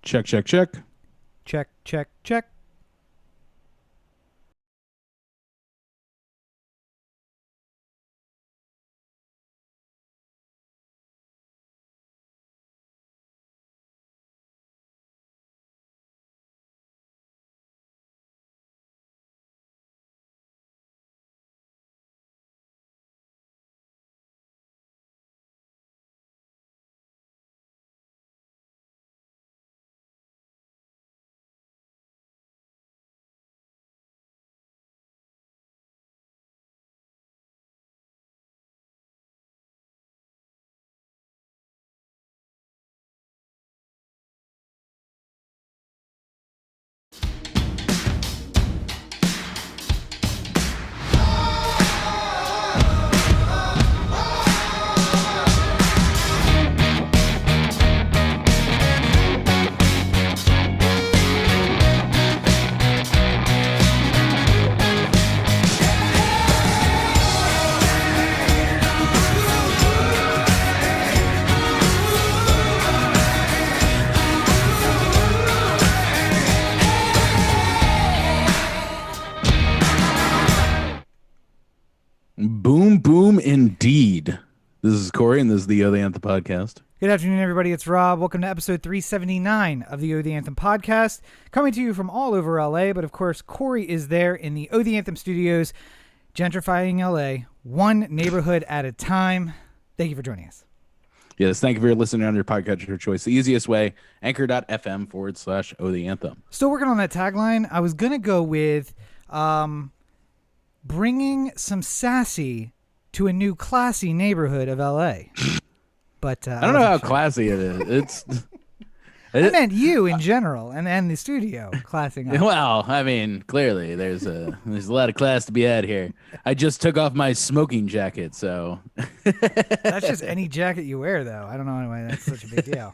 Check, check, check. Check, check, check. Boom, boom, indeed. This is Corey, and this is the Anthem podcast. Good afternoon, everybody. It's Rob. Welcome to episode 379 of the The Anthem podcast, coming to you from all over LA. But of course, Corey is there in the The Anthem studios, gentrifying LA, one neighborhood at a time. Thank you for joining us. Yes, thank you for listening on your podcast of your choice. The easiest way, anchor.fm/Oh the Anthem. Still working on that tagline. I was going to go with bringing some sassy to a new classy neighborhood of LA. But I don't know how classy it is. I meant you in general and the studio classing up. Well, I mean, clearly there's a lot of class to be had here. I just took off my smoking jacket, so That's just any jacket you wear, though. I don't know why that's such a big deal.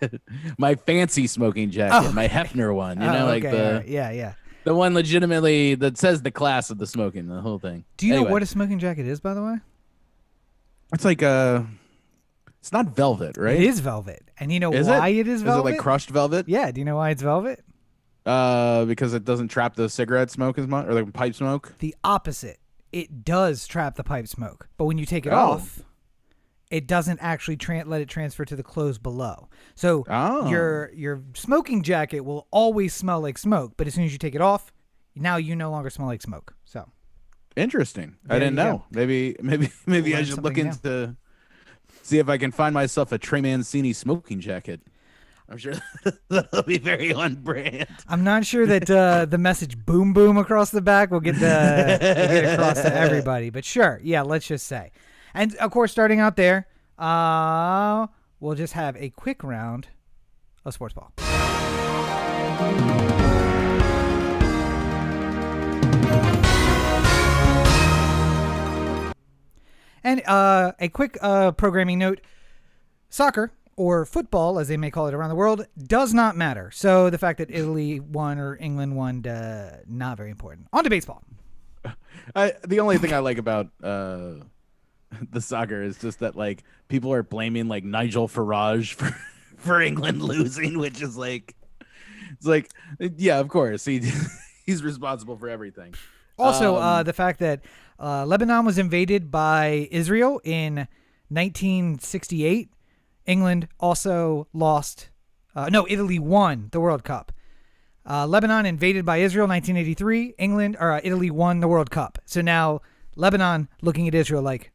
my fancy smoking jacket, my Hefner one, like okay, right. Yeah. the one legitimately that says the class of the smoking, the whole thing. Do you know what a smoking jacket is, by the way? It's like it's not velvet, right? It is velvet. And you know Is why it? it is velvet? Is it like crushed velvet? Yeah. Do you know why it's velvet? Because it doesn't trap the cigarette smoke as much, or the pipe smoke. The opposite. It does trap the pipe smoke, but when you take it Oh. off, it doesn't actually let it transfer to the clothes below. So your smoking jacket will always smell like smoke, but as soon as you take it off, now you no longer smell like smoke. So Interesting. There I didn't you know. go. Maybe Learn I should look something new. into see if I can find myself a Trey Mancini smoking jacket. I'm sure that'll be very on brand. I'm not sure that the message "boom boom" across the back will get across to everybody, but sure, yeah, let's just say. And of course, starting out there, we'll just have a quick round of sports ball. And a quick programming note: soccer, or football, as they may call it around the world, does not matter. So the fact that Italy won or England won, not very important. On to baseball. The only thing I like about the soccer is just that like people are blaming like Nigel Farage for England losing, which is like it's like yeah, of course he's responsible for everything. Also, the fact that Lebanon was invaded by Israel in 1968. England also lost. Italy won the World Cup. Lebanon invaded by Israel 1983. Italy won the World Cup. So now Lebanon looking at Israel like,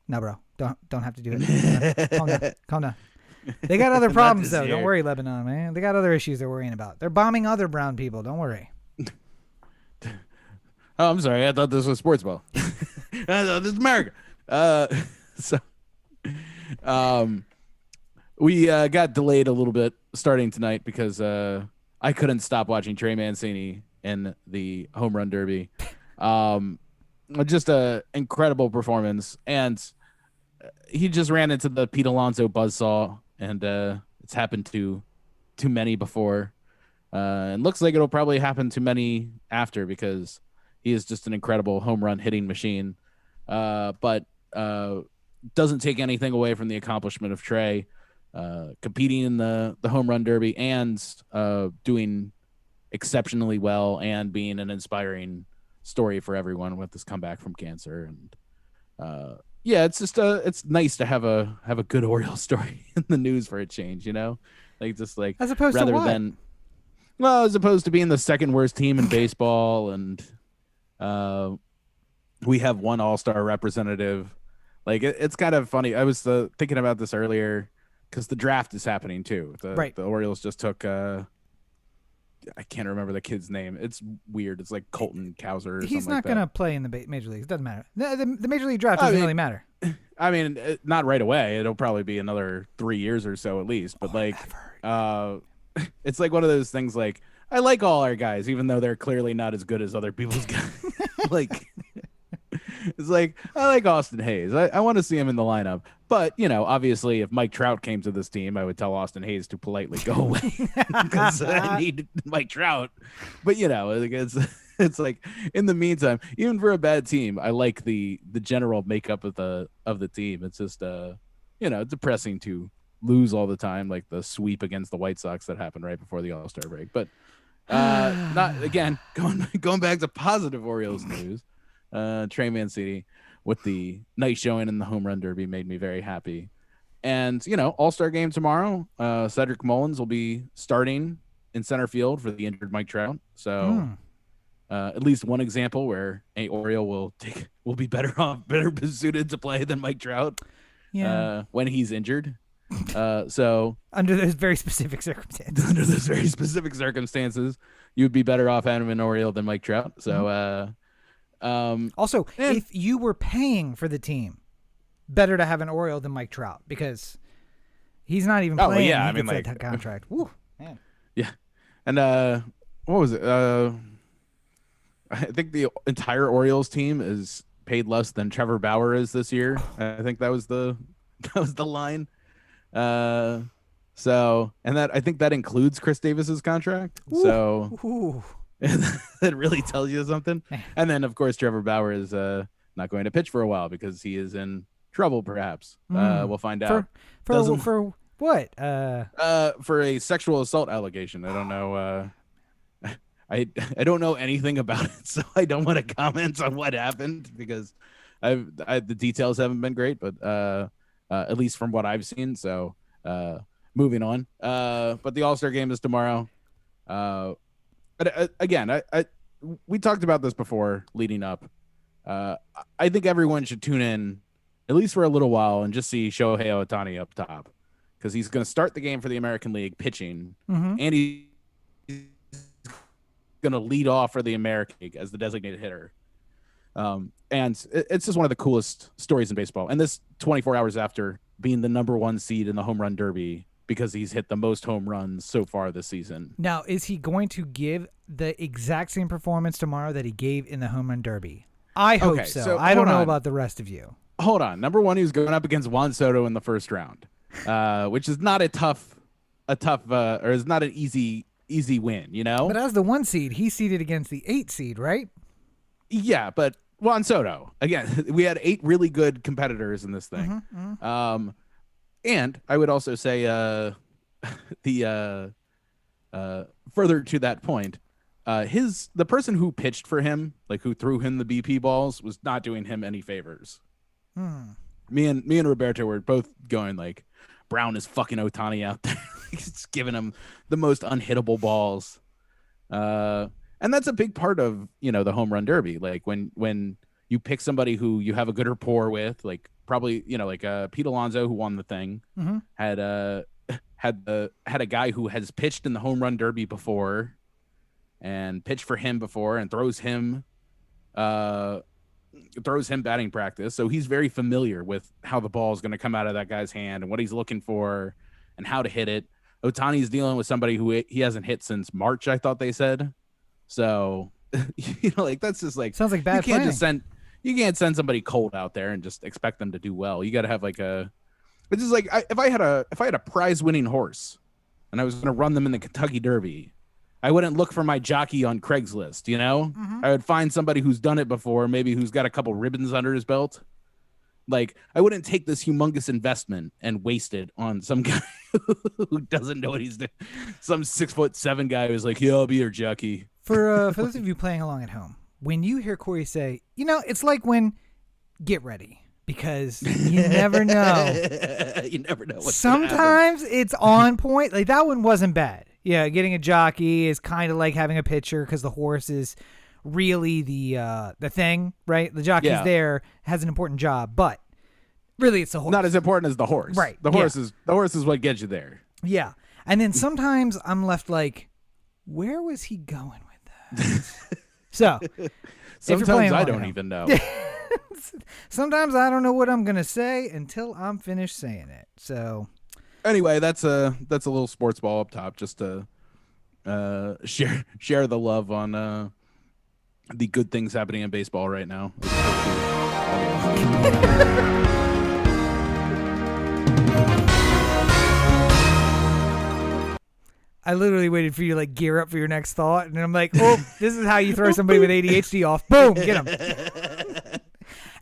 no, bro, don't have to do it. Calm down. They got other problems though. Don't worry, Lebanon, man. They got other issues they're worrying about. They're bombing other brown people. Don't worry. Oh, I'm sorry. I thought this was sports ball. I thought this is America. We got delayed a little bit starting tonight because I couldn't stop watching Trey Mancini in the home run derby. Just a incredible performance, and he just ran into the Pete Alonso buzzsaw, and it's happened to too many before, and looks like it'll probably happen to many after because he is just an incredible home run hitting machine. But doesn't take anything away from the accomplishment of Trey. competing in the home run derby and doing exceptionally well and being an inspiring story for everyone with this comeback from cancer. And yeah, it's just it's nice to have a good Orioles story in the news for a change, like just like As opposed rather to what? than well, as opposed to being the second worst team in baseball, and we have one all-star representative. Like it's kind of funny. I was thinking about this earlier because the draft is happening too. Right. The Orioles just took I can't remember the kid's name. It's weird. It's like Colton Cowser or He's something not like going to that. play in the major leagues. It doesn't matter. The major league draft doesn't really matter. I mean, not right away. It'll probably be another 3 years or so at least. But it's like one of those things. Like I like all our guys, even though they're clearly not as good as other people's guys. Like it's like I like Austin Hayes. I want to see him in the lineup. But obviously, if Mike Trout came to this team, I would tell Austin Hayes to politely go away because I need Mike Trout. But it's like in the meantime, even for a bad team, I like the general makeup of the team. It's just depressing to lose all the time, like the sweep against the White Sox that happened right before the All-Star break. But not again going back to positive Orioles news. Trey Mancini with the nice showing in the home run derby made me very happy. And All-Star game tomorrow, Cedric Mullins will be starting in center field for the injured Mike Trout. So at least one example where a Oriole will be better suited to play than Mike Trout when he's injured. So under those very specific circumstances, you'd be better off having an Oriole than Mike Trout. So also, if you were paying for the team, better to have an Oriole than Mike Trout because he's not even playing. Oh, yeah. He I mean, gets that contract. Woo, man. Yeah. And what was it? I think the entire Orioles team is paid less than Trevor Bauer is this year. I think that was the line. So, and that I think that includes Chris Davis's contract. Ooh. So that really tells you something. And then of course Trevor Bauer is not going to pitch for a while because he is in trouble perhaps. We'll find out. For what? For a sexual assault allegation. I don't know I don't know anything about it, so I don't want to comment on what happened because the details haven't been great, but at least from what I've seen. So moving on. But the All-Star game is tomorrow. But again, we talked about this before leading up. I think everyone should tune in at least for a little while and just see Shohei Ohtani up top because he's going to start the game for the American League pitching, and he's going to lead off for the American League as the designated hitter. And it's just one of the coolest stories in baseball. And this 24 hours after being the number 1 seed in the home run derby because he's hit the most home runs so far this season. Now, is he going to give the exact same performance tomorrow that he gave in the home run derby? I hope so. I don't know about the rest of you. Hold on. Number 1, he was going up against Juan Soto in the first round, which is not or is not an easy win, But as the 1 seed, he's seeded against the 8 seed, right? Yeah, but Juan Soto, again, we had 8 really good competitors in this thing. And I would also say the further to that point, the person who pitched for him, like who threw him the BP balls, was not doing him any favors. Me and Roberto were both going like, Brown is fucking Ohtani out there. He's giving him the most unhittable balls. And that's a big part of, the home run derby. Like when you pick somebody who you have a good rapport with, like probably, like Pete Alonso, who won the thing, had a guy who has pitched in the home run derby before and pitched for him before and throws him batting practice. So he's very familiar with how the ball is going to come out of that guy's hand and what he's looking for and how to hit it. Ohtani's dealing with somebody who he hasn't hit since March, I thought they said. So, like that's just like sounds like bad planning. You can't send somebody cold out there and just expect them to do well. You got to have like it's just like if I had a prize winning horse and I was going to run them in the Kentucky Derby, I wouldn't look for my jockey on Craigslist. I would find somebody who's done it before, maybe who's got a couple ribbons under his belt, Like, I wouldn't take this humongous investment and waste it on some guy who doesn't know what he's doing. Some 6'7" guy who's like, yeah, I'll be your jockey. For those of you playing along at home, when you hear Corey say, it's like when get ready, because you never know. You never know. Sometimes it's on point. Like that one wasn't bad. Yeah, getting a jockey is kind of like having a pitcher because the horse is really the thing, right? The jockey's there, has an important job, but really it's the horse. Not as important as the horse. Right. The horse is what gets you there. Yeah. And then sometimes I'm left like, where was he going with that? So sometimes I don't even know. Sometimes I don't know what I'm gonna say until I'm finished saying it. So anyway, that's a little sports ball up top, just to share the love on the good things happening in baseball right now. I literally waited for you to like gear up for your next thought, and I'm like, oh, this is how you throw somebody with ADHD off. Boom, get him.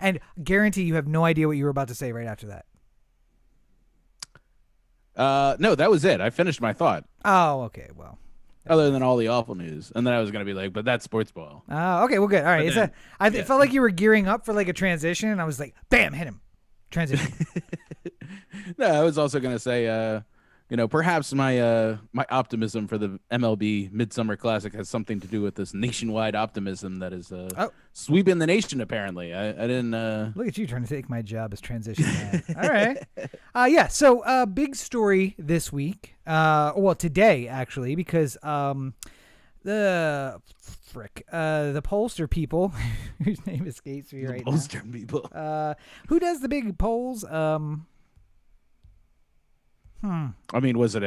And guarantee you have no idea what you were about to say right after that. No, that was it. I finished my thought. Oh, okay. Well, other than all the awful news, and then I was gonna be like, but that's sports ball. Oh, okay. Well, good. All right. It felt like you were gearing up for like a transition, and I was like, bam, hit him. Transition. No, I was also gonna say, perhaps my optimism for the MLB Midsummer Classic has something to do with this nationwide optimism that is sweeping the nation. Apparently, I didn't. Look at you trying to take my job as transition man. All right. Yeah. So, big story this week. Today actually, because the pollster people, whose name escapes me right now. Pollster people. Who does the big polls? I mean, was it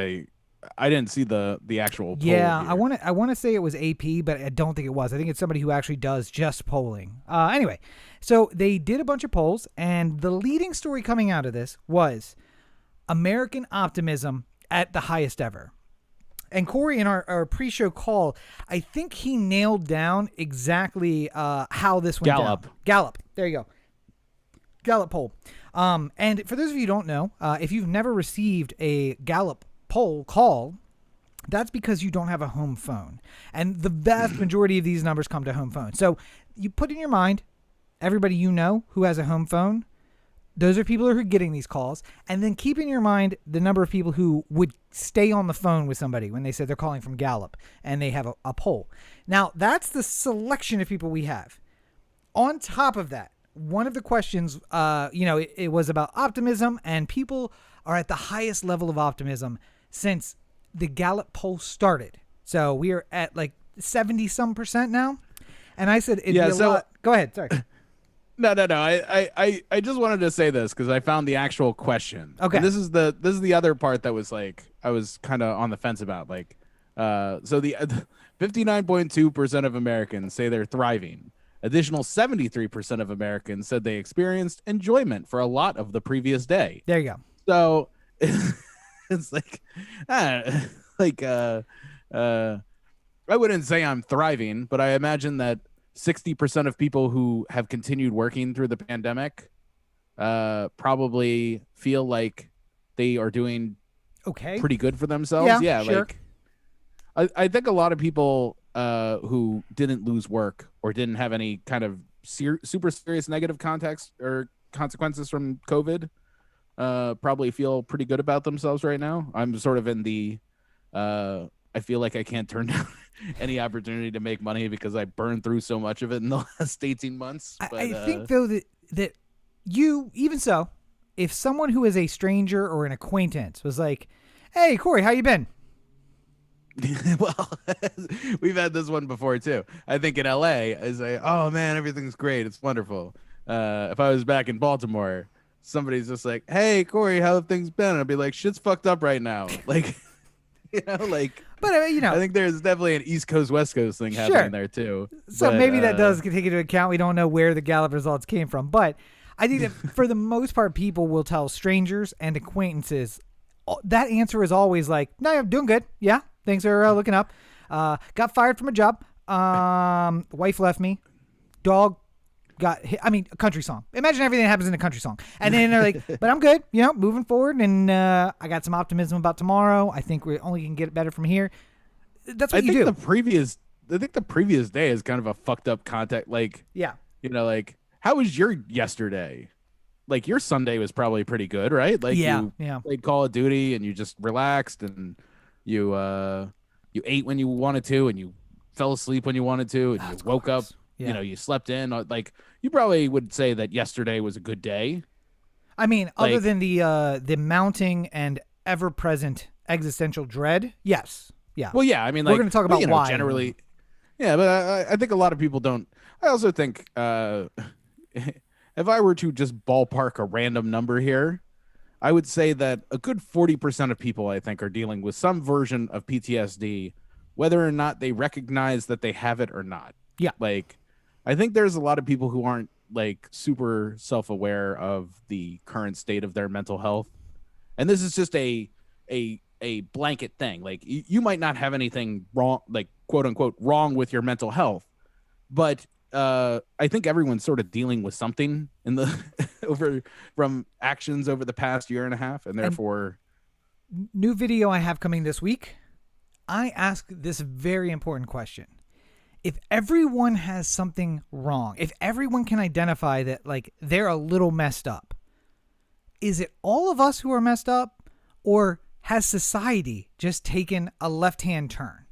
I didn't see the actual poll. Yeah, here. I want to say it was AP, but I don't think it was. I think it's somebody who actually does just polling. Anyway, so they did a bunch of polls, and the leading story coming out of this was American optimism at the highest ever. And Corey, in our pre-show call, I think he nailed down exactly how this went down. Gallup. There you go. Gallup poll. And for those of you who don't know, if you've never received a Gallup poll call, that's because you don't have a home phone. And the vast majority of these numbers come to home phone. So you put in your mind, everybody you know who has a home phone, those are people who are getting these calls. And then keep in your mind the number of people who would stay on the phone with somebody when they said they're calling from Gallup and they have a poll. Now, that's the selection of people we have. On top of that, one of the questions, it was about optimism, and people are at the highest level of optimism since the Gallup poll started. So we are at like 70-some% now. And I said, it'd be a lot. Go ahead. Sorry. No. I just wanted to say this because I found the actual question. Okay. And this is the other part that was like, I was kind of on the fence about. Like, so the 59.2% of Americans say they're thriving. Additional 73% of Americans said they experienced enjoyment for a lot of the previous day. There you go. So it's like, I wouldn't say I'm thriving, but I imagine that 60% of people who have continued working through the pandemic probably feel like they are doing pretty good for themselves. Yeah, sure. Like I think a lot of people who didn't lose work or didn't have any kind of super serious negative context or consequences from COVID probably feel pretty good about themselves right now. I'm sort of in the I feel like I can't turn down any opportunity to make money because I burned through so much of it in the last 18 months. But, I think though that you, even so, if someone who is a stranger or an acquaintance was like, hey Corey, how you been? Well, we've had this one before too. I think in LA, I say, "Oh man, everything's great. It's wonderful." If I was back in Baltimore, somebody's just like, "Hey, Corey, how have things been?" And I'd be like, "Shit's fucked up right now." Like, like. But I think there's definitely an East Coast West Coast thing happening there too. So maybe that does take into account. We don't know where the Gallup results came from, but I think that for the most part, people will tell strangers and acquaintances. That answer is always like, "No, I'm doing good. Yeah, things are looking up. Got fired from a job. Wife left me. Dog got hit. I mean, a country song. Imagine everything that happens in a country song. And then they're like, but I'm good, moving forward. And I got some optimism about tomorrow. I think we only can get better from here. That's what you do. I think the previous day is kind of a fucked up context. Like, yeah. Like, how was your yesterday? Like, your Sunday was probably pretty good, right? Like, you played Call of Duty and you just relaxed and you ate when you wanted to and you fell asleep when you wanted to and you woke up. Yeah. You slept in. Like, you probably would say that yesterday was a good day. I mean, other than the mounting and ever-present existential dread, yes. Yeah. Well, yeah. I mean, like, we're going to talk about why. Generally, yeah, but I think a lot of people don't. I also think if I were to just ballpark a random number here, I would say that a good 40% of people, I think, are dealing with some version of PTSD, whether or not they recognize that they have it or not. Yeah. Like, I think there's a lot of people who aren't like super self-aware of the current state of their mental health. And this is just a blanket thing. Like, you might not have anything wrong, like, quote unquote, wrong with your mental health, but I think everyone's sort of dealing with something in the from actions over the past year and a half, and therefore, new video I have coming this week. I ask this very important question: if everyone has something wrong, if everyone can identify that, like, they're a little messed up, is it all of us who are messed up, or has society just taken a left-hand turn?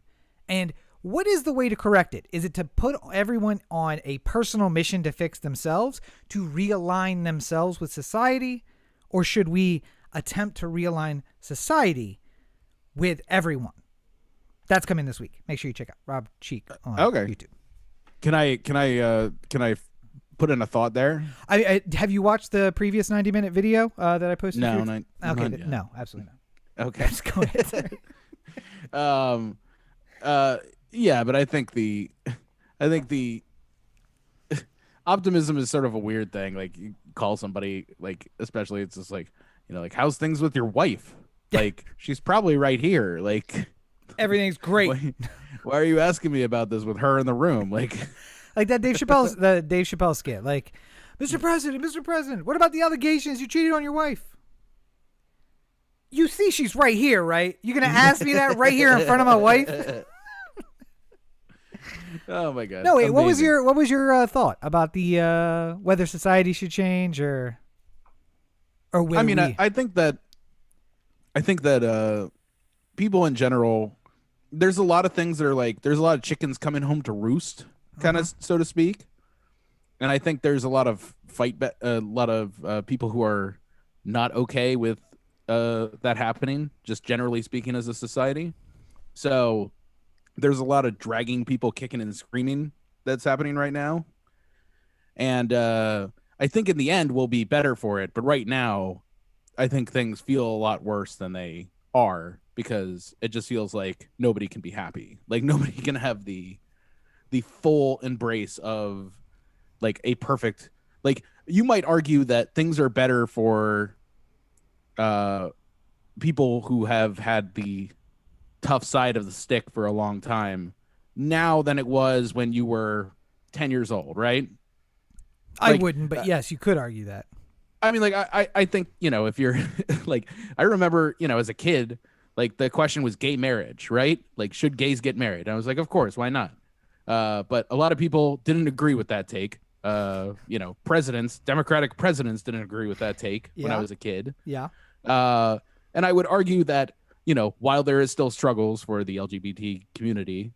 And what is the way to correct it? Is it to put everyone on a personal mission to fix themselves, to realign themselves with society? Or should we attempt to realign society with everyone? That's coming this week. Make sure you check out Rob Cheek on YouTube. Can I put in a thought there? I have you watched the previous 90-minute video that I posted? No, no, absolutely not. Okay, just go ahead. Yeah, but I think the optimism is sort of a weird thing. Like, you call somebody, like, especially it's just like, like, how's things with your wife? Like, she's probably right here. Like, everything's great. Why are you asking me about this with her in the room? Like that Dave Chappelle skit. Like, Mr. President, what about the allegations you cheated on your wife? You see she's right here, right? You gonna ask me that right here in front of my wife? Oh my god! No, wait. Amazing. What was your thought about the whether society should change or will we? I think that people in general, there's a lot of things that are like, there's a lot of chickens coming home to roost, kind of, so to speak. And I think there's a lot of people who are not okay with that happening, just generally speaking, as a society. So there's a lot of dragging people kicking and screaming that's happening right now. And I think in the end we'll be better for it. But right now, I think things feel a lot worse than they are, because it just feels like nobody can be happy. Like, nobody can have the full embrace of, like, a perfect, like, you might argue that things are better for people who have had the tough side of the stick for a long time now than it was when you were 10 years old, right? I wouldn't, but yes, you could argue that. I mean, like, I think, if you're like, I remember, as a kid, like, the question was gay marriage, right? Like, should gays get married? And I was like, of course, why not? But a lot of people didn't agree with that take. Democratic presidents didn't agree with that take when I was a kid. Yeah. And I would argue that, while there is still struggles for the LGBT community,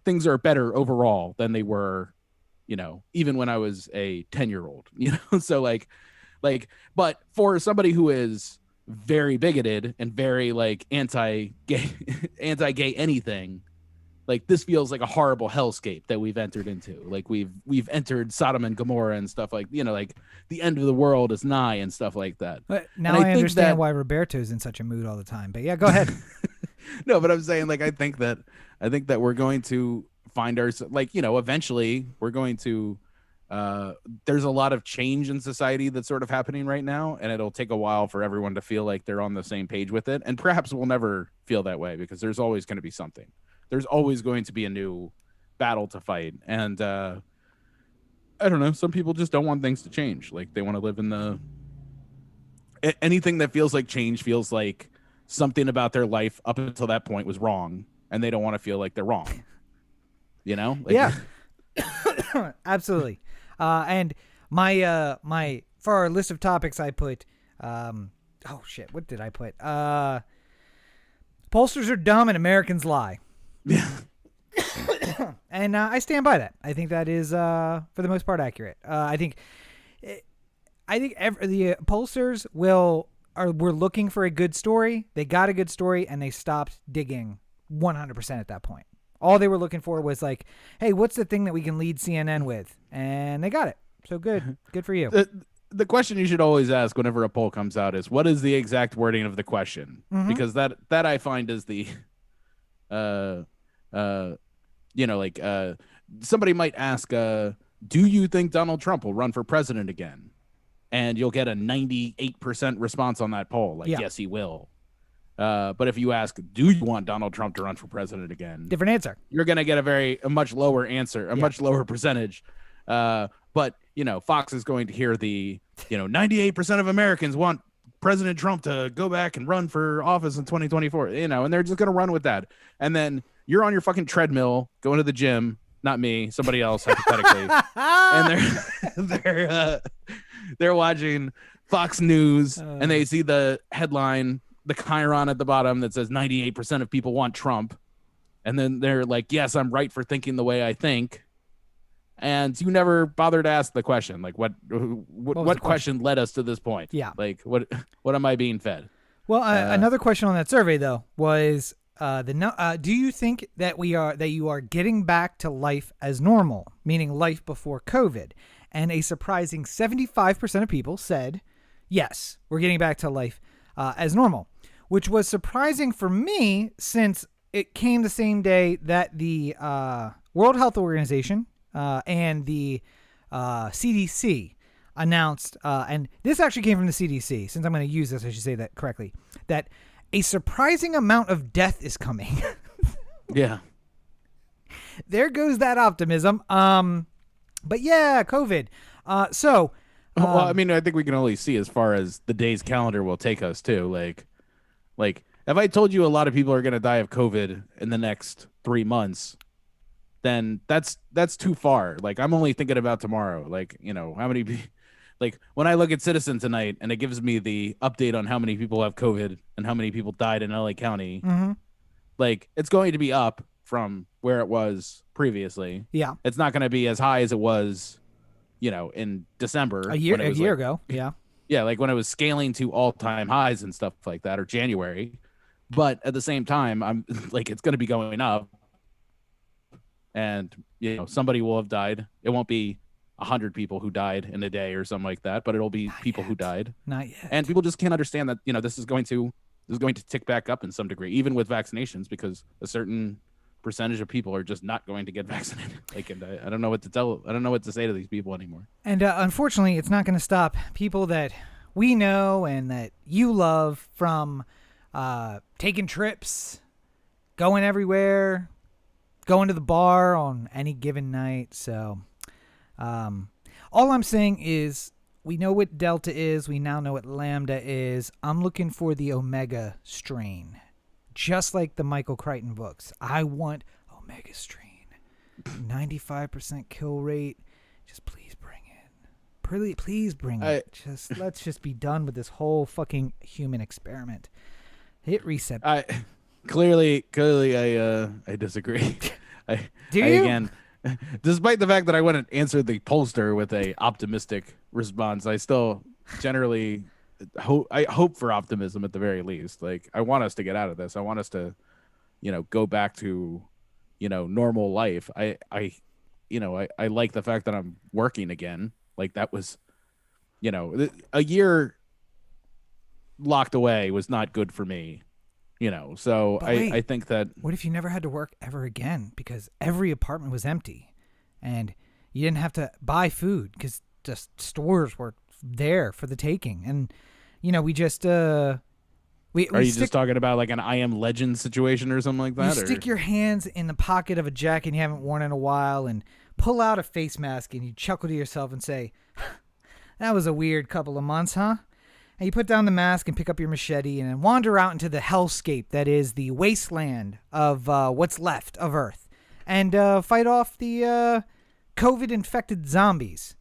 things are better overall than they were, even when I was a 10-year-old, so like, but for somebody who is very bigoted and very, like, anti-gay anything, like, this feels like a horrible hellscape that we've entered into. Like, we've entered Sodom and Gomorrah and stuff, like, like, the end of the world is nigh and stuff like that. But now I understand why Roberto's in such a mood all the time. But yeah, go ahead. No, but I'm saying, like, I think that we're going to find ourselves, like, eventually we're going to there's a lot of change in society that's sort of happening right now, and it'll take a while for everyone to feel like they're on the same page with it. And perhaps we'll never feel that way, because there's always going to be something. There's always going to be a new battle to fight. And I don't know. Some people just don't want things to change. Like they want to live in anything that feels like change feels like something about their life up until that point was wrong, and they don't want to feel like they're wrong. You know? Like, yeah, absolutely. And my for our list of topics, I put oh shit, what did I put? Pollsters are dumb and Americans lie. Yeah. And I stand by that. I think that is for the most part accurate. I think the pollsters were looking for a good story. They got a good story and they stopped digging 100% at that point. All they were looking for was like, hey, what's the thing that we can lead CNN with? And they got it. So good. Good for you. The question you should always ask whenever a poll comes out is, what is the exact wording of the question? Mm-hmm. Because that I find is the somebody might ask, do you think Donald Trump will run for president again? And you'll get a 98% response on that poll. Like, yes, he will. But if you ask, do you want Donald Trump to run for president again? Different answer. You're going to get a much lower answer, much lower percentage. But, Fox is going to hear the, 98% of Americans want President Trump to go back and run for office in 2024, and they're just going to run with that. And then you're on your fucking treadmill going to the gym, not me, somebody else, hypothetically. And they're watching Fox News and they see the headline, the chyron at the bottom that says 98% of people want Trump. And then they're like, yes, I'm right for thinking the way I think. And you never bother to ask the question, like what question led us to this point? Yeah. Like what am I being fed? Well, another question on that survey though was do you think that you are getting back to life as normal, meaning life before COVID? And a surprising 75% of people said, yes, we're getting back to life as normal, which was surprising for me since it came the same day that the World Health Organization and the CDC announced, and this actually came from the CDC, since I'm going to use this, I should say that correctly, that a surprising amount of death is coming. Yeah. There goes that optimism. But yeah, COVID. Well, I mean, I think we can only see as far as the day's calendar will take us too. Like if I told you a lot of people are going to die of COVID in the next 3 months, then that's too far. Like I'm only thinking about tomorrow. Like, how many, like when I look at Citizen tonight and it gives me the update on how many people have COVID and how many people died in LA County, like it's going to be up from where it was previously. Yeah. It's not going to be as high as it was, in December. A year ago. Yeah. Yeah. Like when it was scaling to all-time highs and stuff like that, or January. But at the same time, I'm like, it's going to be going up. And, somebody will have died. It won't be 100 people who died in a day or something like that, but it'll be people who died. Not yet. And people just can't understand that, this is going to tick back up in some degree, even with vaccinations, because a certain percentage of people are just not going to get vaccinated. Like, and I don't know what to tell. I don't know what to say to these people anymore. And unfortunately, it's not going to stop people that we know and that you love from taking trips, going everywhere, going to the bar on any given night. So all I'm saying is we know what Delta is. We now know what Lambda is. I'm looking for the Omega strain. Just like the Michael Crichton books. I want Omega strain. 95% kill rate. Just please bring it. Please bring it. Let's just be done with this whole fucking human experiment. Hit reset. Clearly I disagree. Do you? Again, despite the fact that I went and answered the pollster with a optimistic response, I still generally hope for optimism at the very least. Like I want us to get out of this. I want us to, go back to, normal life. I like the fact that I'm working again. Like that was, a year locked away was not good for me. So I think that. What if you never had to work ever again because every apartment was empty and you didn't have to buy food because the stores were there for the taking? And, we just. Are you just talking about like an I Am Legend situation or something like that? You stick your hands in the pocket of a jacket you haven't worn in a while and pull out a face mask and you chuckle to yourself and say, that was a weird couple of months, huh? And you put down the mask and pick up your machete and then wander out into the hellscape that is the wasteland of what's left of Earth and fight off the COVID-infected zombies,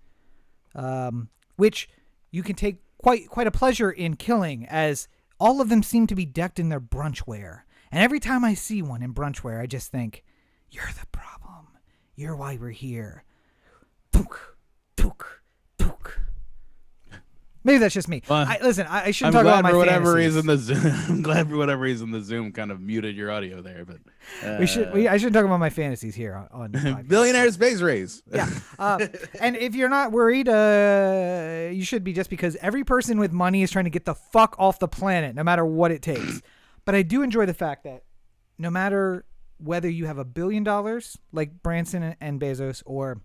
which you can take quite a pleasure in killing, as all of them seem to be decked in their brunch wear. And every time I see one in brunch wear, I just think, you're the problem. You're why we're here. Took, took, took. Maybe that's just me. Listen, I shouldn't talk about my fantasies. I'm glad for whatever reason the Zoom kind of muted your audio there, but I shouldn't talk about my fantasies here on Billionaire Space Race. Yeah, and if you're not worried, you should be, just because every person with money is trying to get the fuck off the planet, no matter what it takes. But I do enjoy the fact that no matter whether you have $1 billion like Branson and Bezos, or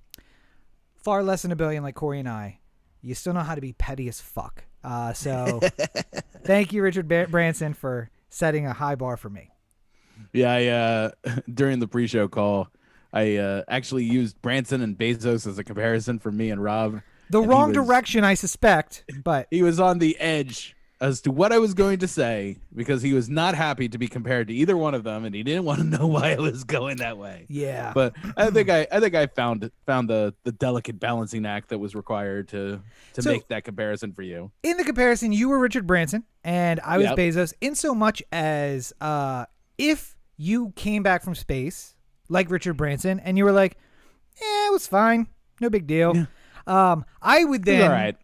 far less than $1 billion like Corey and I, you still know how to be petty as fuck. So thank you, Richard Branson, for setting a high bar for me. Yeah, during the pre-show call, I actually used Branson and Bezos as a comparison for me and Rob. The wrong direction, I suspect, but he was on the edge as to what I was going to say, because he was not happy to be compared to either one of them, and he didn't want to know why I was going that way. Yeah, but I think I found the delicate balancing act that was required to make that comparison for you. In the comparison, you were Richard Branson and I was Bezos, in so much as if you came back from space like Richard Branson and you were like, it was fine, no big deal. I would then. All right.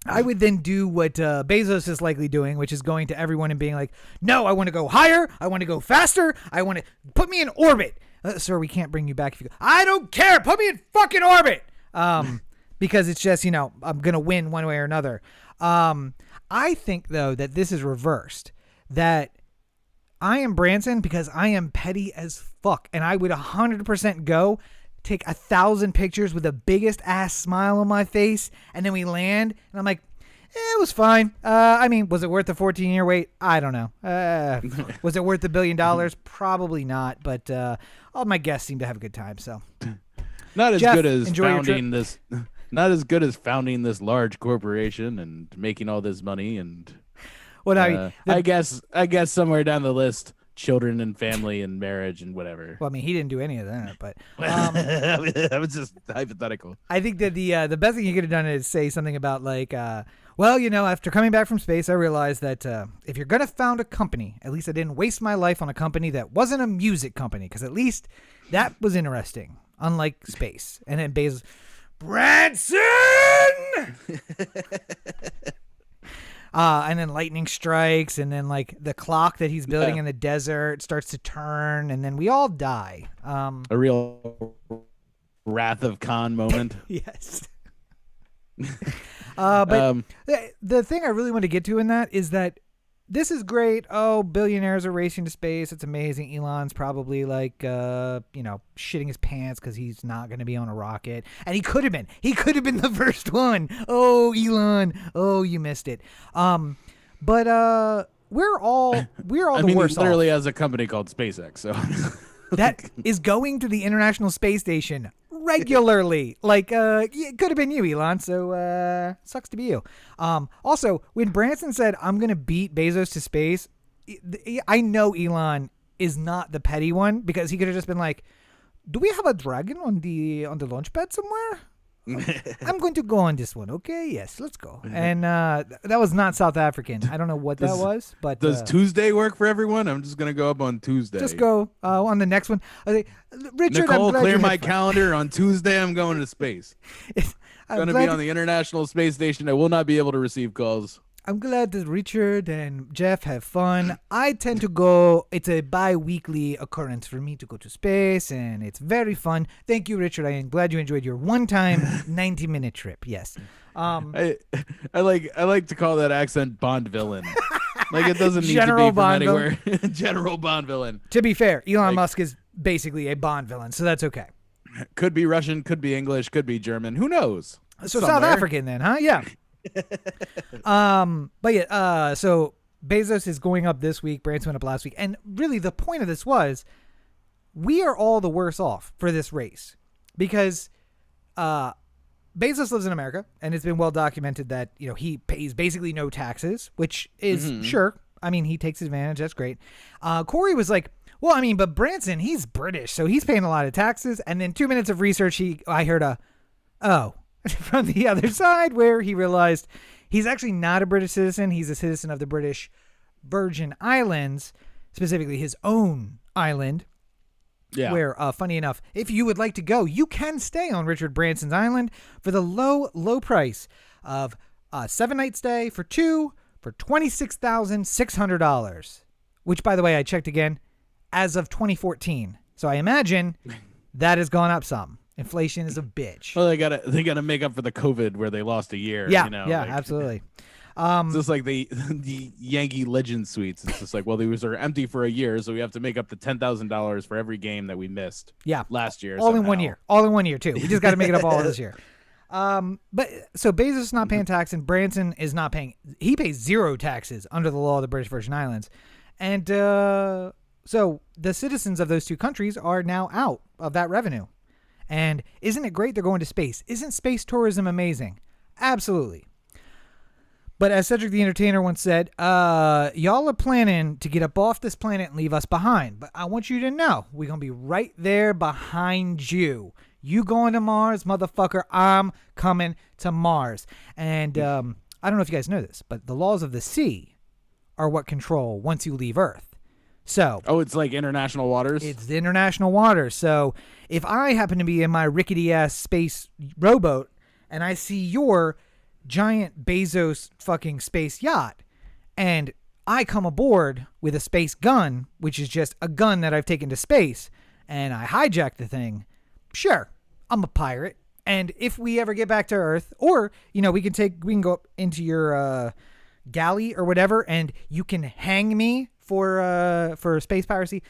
I would then do what Bezos is likely doing, which is going to everyone and being like, no, I want to go higher. I want to go faster. I want to put me in orbit. Sir, we can't bring you back if you go. I don't care. Put me in fucking orbit. Because it's just, I'm going to win one way or another. I think, though, that this is reversed. That I am Branson because I am petty as fuck. And I would 100% go take 1,000 pictures with the biggest ass smile on my face, and then we land, and I'm like, it was fine. Was it worth the 14-year wait? I don't know. Was it worth $1 billion? Probably not, but all my guests seem to have a good time, so. Not as Jeff, good as founding this. Not as good as founding this large corporation and making all this money, and I guess somewhere down the list, children and family and marriage and whatever. Well, he didn't do any of that, but that was just hypothetical. I think that the best thing you could have done is say something about like, after coming back from space, I realized that if you're gonna found a company, at least I didn't waste my life on a company that wasn't a music company, because at least that was interesting, unlike space. And then Bezos, Branson. And then lightning strikes, and then like the clock that he's building in the desert starts to turn, and then we all die. A real Wrath of Khan moment. Yes. But the thing I really want to get to in that is that this is great. Oh, billionaires are racing to space. It's amazing. Elon's probably like, shitting his pants because he's not going to be on a rocket. And he could have been. He could have been the first one. Oh, Elon. Oh, you missed it. But we're all the worst he literally off. has a company called SpaceX. So that is going to the International Space Station regularly. It could have been you, Elon, so sucks to be you. Also, when Branson said, I'm going to beat Bezos to space, I know Elon is not the petty one, because he could have just been like, do we have a dragon on the launch pad somewhere? I'm going to go on this one. Okay, yes, let's go. And that was not South African. I don't know what that was, but does Tuesday work for everyone? I'm just gonna go up on Tuesday. Just go on the next one. Richard, Nicole, I'm glad clear you my calendar. On Tuesday, I'm going to space. I'm going to be on the International Space Station. I will not be able to receive calls. I'm glad that Richard and Jeff have fun. I tend to go, it's a bi-weekly occurrence for me to go to space, and it's very fun. Thank you, Richard. I am glad you enjoyed your one-time 90-minute trip. Yes. I like to call that accent Bond villain. Like, it doesn't need General to be Bond from anywhere. General Bond villain. To be fair, Elon Musk is basically a Bond villain, so that's okay. Could be Russian, could be English, could be German. Who knows? So South African then, huh? Yeah. So Bezos is going up this week. Branson went up last week. And really the point of this was, we are all the worse off for this race, because Bezos lives in America, and it's been well documented that, he pays basically no taxes, which is sure. I mean, he takes advantage. That's great. Corey was like, well, I mean, but Branson, he's British, so he's paying a lot of taxes. And then 2 minutes of research, I heard from the other side, where he realized he's actually not a British citizen. He's a citizen of the British Virgin Islands, specifically his own island. Yeah. Where, funny enough, if you would like to go, you can stay on Richard Branson's island for the low, low price of a 7-night stay for two for $26,600, which, by the way, I checked again as of 2014. So I imagine that has gone up some. Inflation is a bitch. Well, they gotta make up for the COVID where they lost a year. Yeah, like, absolutely. It's just like the Yankee Legend suites. It's just like, well, these are empty for a year, so we have to make up the $10,000 for every game that we missed. Yeah, last year, all in 1 year, too. We just got to make it up all this year. But so Bezos is not paying tax, and Branson is not paying. He pays zero taxes under the law of the British Virgin Islands, and so the citizens of those two countries are now out of that revenue. And isn't it great they're going to space? Isn't space tourism amazing? Absolutely. But as Cedric the Entertainer once said, y'all are planning to get up off this planet and leave us behind. But I want you to know, we're going to be right there behind you. You going to Mars, motherfucker, I'm coming to Mars. And I don't know if you guys know this, but the laws of the sea are what control once you leave Earth. So, it's like international waters? It's the international waters. So if I happen to be in my rickety-ass space rowboat and I see your giant Bezos fucking space yacht, and I come aboard with a space gun, which is just a gun that I've taken to space, and I hijack the thing, sure, I'm a pirate. And if we ever get back to Earth, or we can go up into your galley or whatever, and you can hang me for space piracy.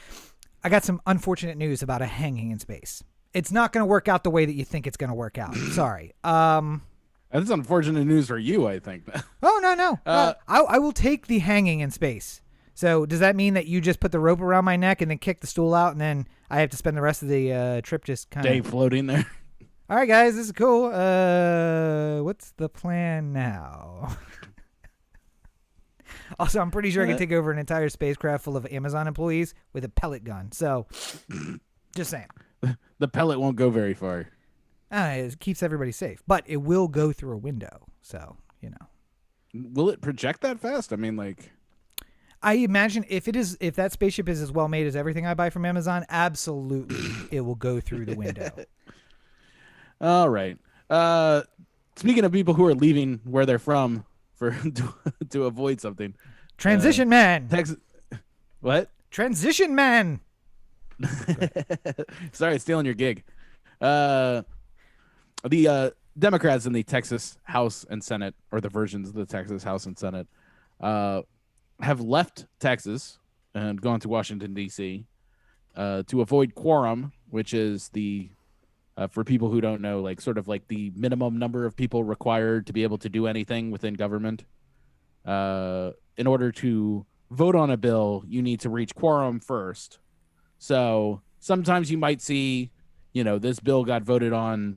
I got some unfortunate news about a hanging in space. It's not going to work out the way that you think it's going to work out. Sorry. That's unfortunate news for you, I think. Oh, no. I will take the hanging in space. So does that mean that you just put the rope around my neck and then kick the stool out, and then I have to spend the rest of the trip just kind of... Day floating there. All right, guys, this is cool. What's the plan now? Also, I'm pretty sure I can take over an entire spacecraft full of Amazon employees with a pellet gun. So, just saying. The pellet won't go very far. It keeps everybody safe, but it will go through a window. So, Will it project that fast? I mean, like, I imagine if that spaceship is as well made as everything I buy from Amazon, absolutely, it will go through the window. All right. Speaking of people who are leaving where they're from to avoid something, Transition man. Texas. What? Transition man. Sorry, stealing your gig. The Democrats in the Texas House and Senate, or the versions of the Texas House and Senate, have left Texas and gone to Washington, D.C. To avoid quorum, which is the, for people who don't know, like sort of like the minimum number of people required to be able to do anything within government. In order to vote on a bill, you need to reach quorum first. So sometimes you might see, this bill got voted on,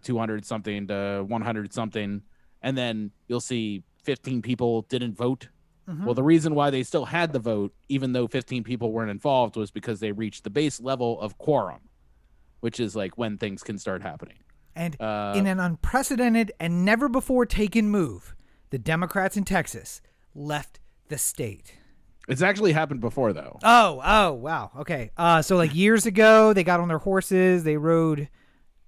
200 something to 100 something, and then you'll see 15 people didn't vote. Mm-hmm. Well, the reason why they still had the vote, even though 15 people weren't involved, was because they reached the base level of quorum, which is like when things can start happening. And in an unprecedented and never before taken move, the Democrats in Texas left the state. It's actually happened before, though. Oh, wow. Okay. So like years ago, they got on their horses, they rode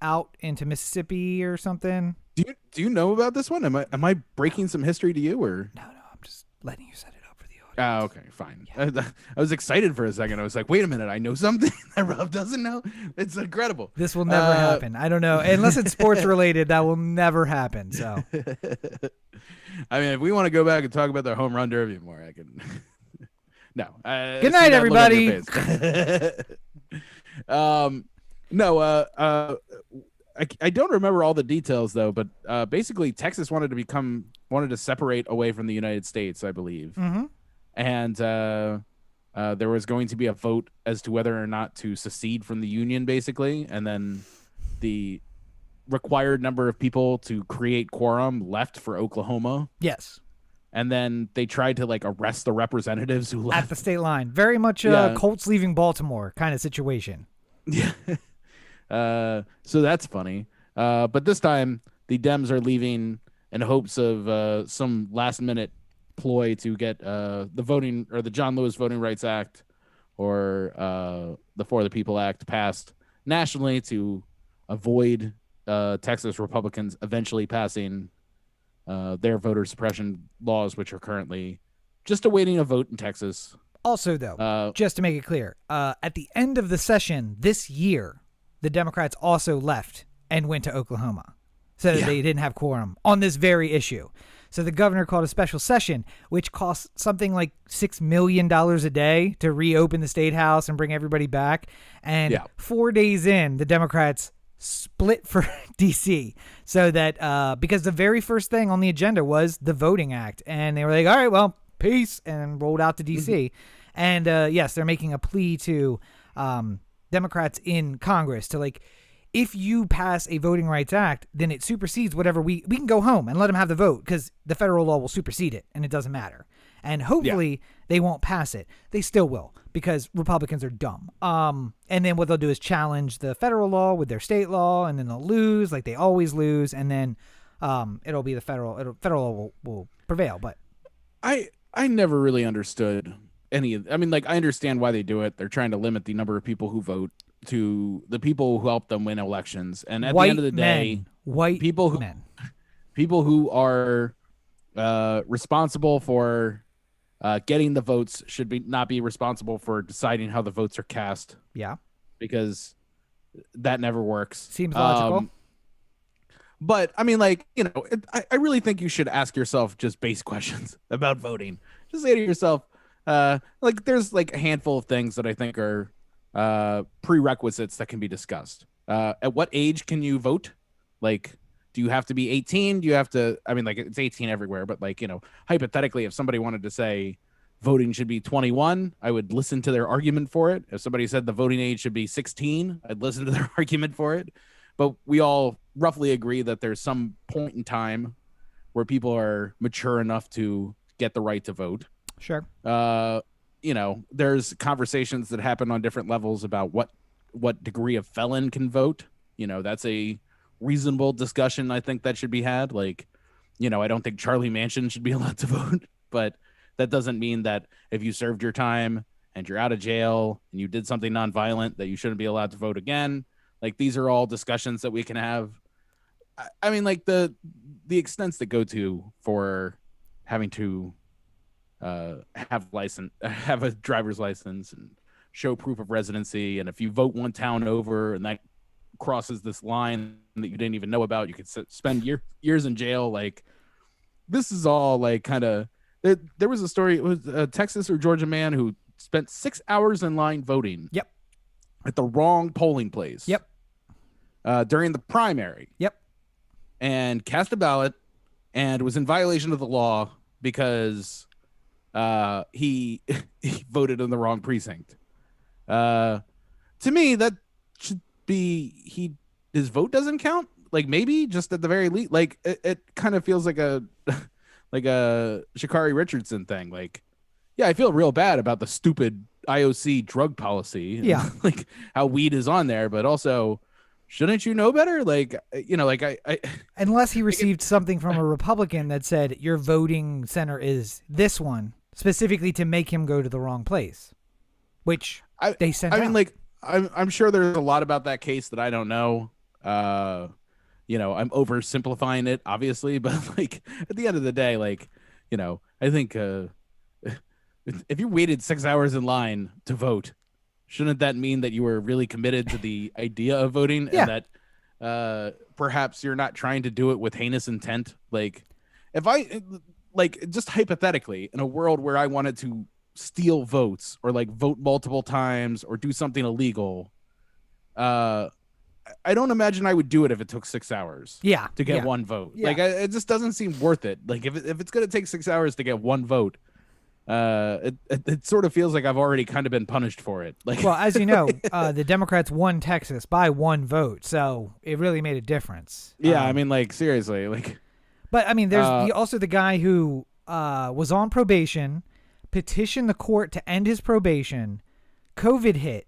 out into Mississippi or something. Do you know about this one? Am I breaking some history to you, or no? I'm just letting you set it up for the audience. Oh, okay, fine. Yeah. I was excited for a second. I was like, wait a minute, I know something that Rob doesn't know. It's incredible. This will never happen. I don't know, unless it's sports related. That will never happen. So, I mean, if we want to go back and talk about the home run derby more, I can. No. Good night, everybody. I don't remember all the details though, but basically Texas wanted to separate away from the United States, I believe. Mm-hmm. And there was going to be a vote as to whether or not to secede from the Union, basically, and then the required number of people to create quorum left for Oklahoma, Yes. and then they tried to like arrest the representatives who left At the state line. Very much Yeah. Colts leaving Baltimore kind of situation. Yeah. So that's funny. But this time the Dems are leaving in hopes of some last minute ploy to get the voting or the John Lewis Voting Rights Act or the For the People Act passed nationally to avoid Texas Republicans eventually passing their voter suppression laws, which are currently just awaiting a vote in Texas. Also, though, just to make it clear, at the end of the session this year, the Democrats also left and went to Oklahoma. So that they didn't have quorum on this very issue. So the governor called a special session, which costs something like $6 million a day to reopen the state house and bring everybody back. And 4 days in, the Democrats split for D.C. so that because the very first thing on the agenda was the Voting Act. And they were like, all right, well, peace, and rolled out to D.C. And yes, they're making a plea to Democrats in Congress to like, if you pass a Voting Rights Act, then it supersedes whatever we can go home and let them have the vote because the federal law will supersede it and it doesn't matter. And hopefully they won't pass it. They still will because Republicans are dumb. And then what they'll do is challenge the federal law with their state law, and then they'll lose like they always lose. And then it'll be the federal law will prevail. But I never really understood any of. I mean, like I understand why they do it. They're trying to limit the number of people who vote to the people who help them win elections. And at the end of the day, people who are responsible for getting the votes should not be responsible for deciding how the votes are cast. Yeah, because that never works. Seems logical. But I mean, like, you know, I really think you should ask yourself just base questions about voting. Just say to yourself, like, there's like a handful of things that I think are prerequisites that can be discussed. At what age can you vote? Like, do you have to be 18? Do you have to, I mean, like it's 18 everywhere, but like, you know, hypothetically, if somebody wanted to say voting should be 21, I would listen to their argument for it. If somebody said the voting age should be 16, I'd listen to their argument for it. But we all roughly agree that there's some point in time where people are mature enough to get the right to vote. Sure. You know, there's conversations that happen on different levels about what degree of felon can vote. You know, that's a reasonable discussion. I think that should be had. Like, you know, I don't think Charlie Manson should be allowed to vote, but that doesn't mean that if you served your time and you're out of jail and you did something nonviolent that you shouldn't be allowed to vote again. Like, these are all discussions that we can have. I mean, like the extents that go to for having to have a driver's license and show proof of residency, and if you vote one town over and that crosses this line that you didn't even know about, you could spend years in jail. Like, this is all like kind of. There was a story. It was a Texas or Georgia man who spent 6 hours in line voting. Yep. At the wrong polling place. Yep. During the primary. Yep. And cast a ballot and was in violation of the law because he voted in the wrong precinct. To me, that should be his vote doesn't count. Like, maybe just at the very least, like it kind of feels like a like a Sha'Carri Richardson thing. Like, yeah, I feel real bad about the stupid IOC drug policy. Yeah. And, like, how weed is on there, but also, shouldn't you know better? Like, you know, like I unless he received something from a Republican that said your voting center is this one specifically to make him go to the wrong place, which they sent out. I mean, like, I'm sure there's a lot about that case that I don't know. You know, I'm oversimplifying it, obviously, but like at the end of the day, like, you know, I think if you waited 6 hours in line to vote, shouldn't that mean that you were really committed to the idea of voting and that perhaps you're not trying to do it with heinous intent? Like, if I, like, just hypothetically, in a world where I wanted to steal votes or like vote multiple times or do something illegal, I don't imagine I would do it if it took 6 hours to get one vote. Like, it just doesn't seem worth it. Like, if it's going to take 6 hours to get one vote, it sort of feels like I've already kind of been punished for it. Like, Well, as you know, the Democrats won Texas by 1 vote, so it really made a difference. yeah, I mean, like, seriously, like, But I mean, there's also the guy who was on probation, petitioned the court to end his probation. COVID hit.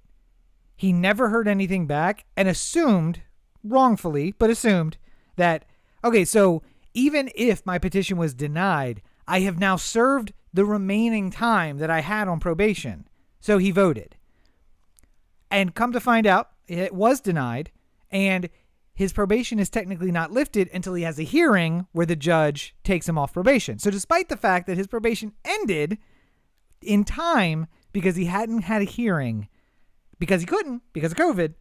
He never heard anything back and assumed, wrongfully, but assumed that, okay, so even if my petition was denied, I have now served the remaining time that I had on probation. So he voted. And come to find out, it was denied, and his probation is technically not lifted until he has a hearing where the judge takes him off probation. So despite the fact that his probation ended in time because he hadn't had a hearing, because he couldn't, because of COVID,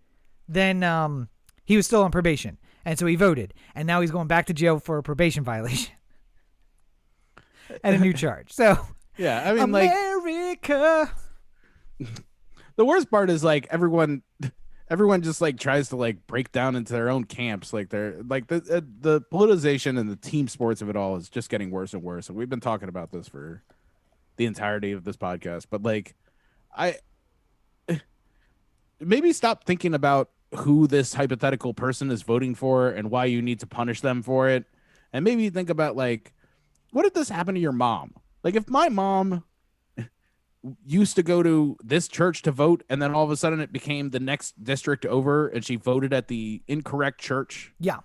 then he was still on probation. And so he voted. And now he's going back to jail for a probation violation and a new charge. So, yeah, I mean, America. The worst part is, like, everyone just, like, tries to, like, break down into their own camps. Like, they're like the politicization and the team sports of it all is just getting worse and worse. And we've been talking about this for the entirety of this podcast. But, like, I maybe stop thinking about who this hypothetical person is voting for and why you need to punish them for it. And maybe think about, like, what if this happened to your mom? Like, if my mom used to go to this church to vote, and then all of a sudden it became the next district over, and she voted at the incorrect church. Yeah.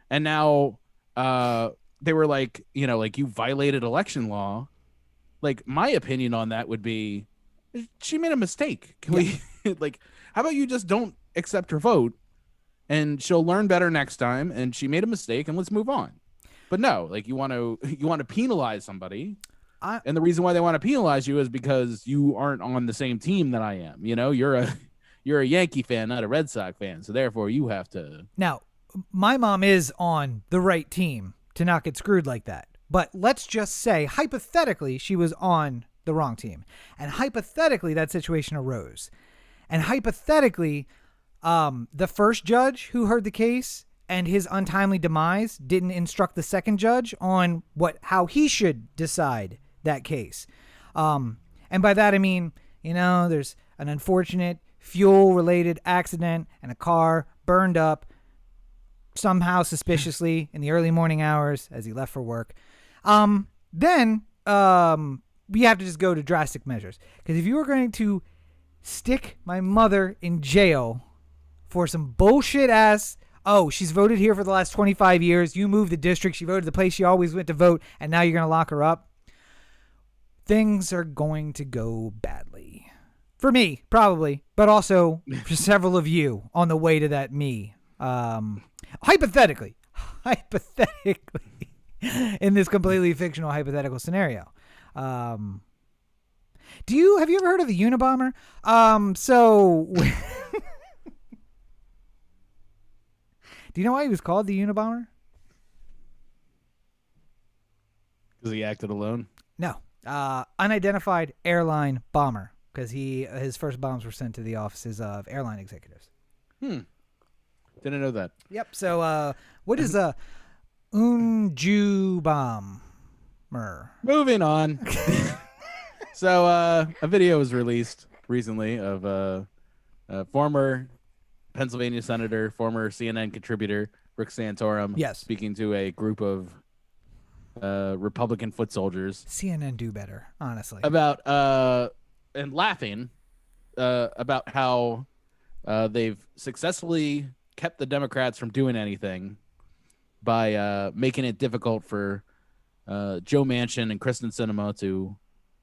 And now they were like, you know, like, you violated election law. Like, my opinion on that would be, she made a mistake. Can we, like, how about you just don't accept her vote, and she'll learn better next time, and she made a mistake, and let's move on. But no, like, you want to penalize somebody. And the reason why they want to penalize you is because you aren't on the same team that I am. You know, you're a Yankee fan, not a Red Sox fan. So therefore you have to. Now, my mom is on the right team to not get screwed like that. But let's just say, hypothetically, she was on the wrong team. And hypothetically, that situation arose. And hypothetically, the first judge who heard the case and his untimely demise didn't instruct the second judge on how he should decide that case. And by that, I mean, you know, there's an unfortunate fuel-related accident and a car burned up somehow suspiciously in the early morning hours as he left for work. Then we have to just go to drastic measures. Because if you were going to stick my mother in jail for some bullshit ass, oh, she's voted here for the last 25 years, you moved the district, she voted the place she always went to vote, and now you're going to lock her up, things are going to go badly. For me, probably, but also for several of you on the way to that me. Hypothetically, in this completely fictional hypothetical scenario. Have you ever heard of the Unabomber? Do you know why he was called the Unabomber? Because he acted alone? No. Unidentified airline bomber, because his first bombs were sent to the offices of airline executives. Didn't know that. Yep. So what is a Unabomber? Moving on. So a video was released recently of a former Pennsylvania senator, former CNN contributor, Rick Santorum, speaking to a group of Republican foot soldiers. CNN do better, honestly. About and laughing about how they've successfully kept the Democrats from doing anything by making it difficult for Joe Manchin and Kristen Sinema to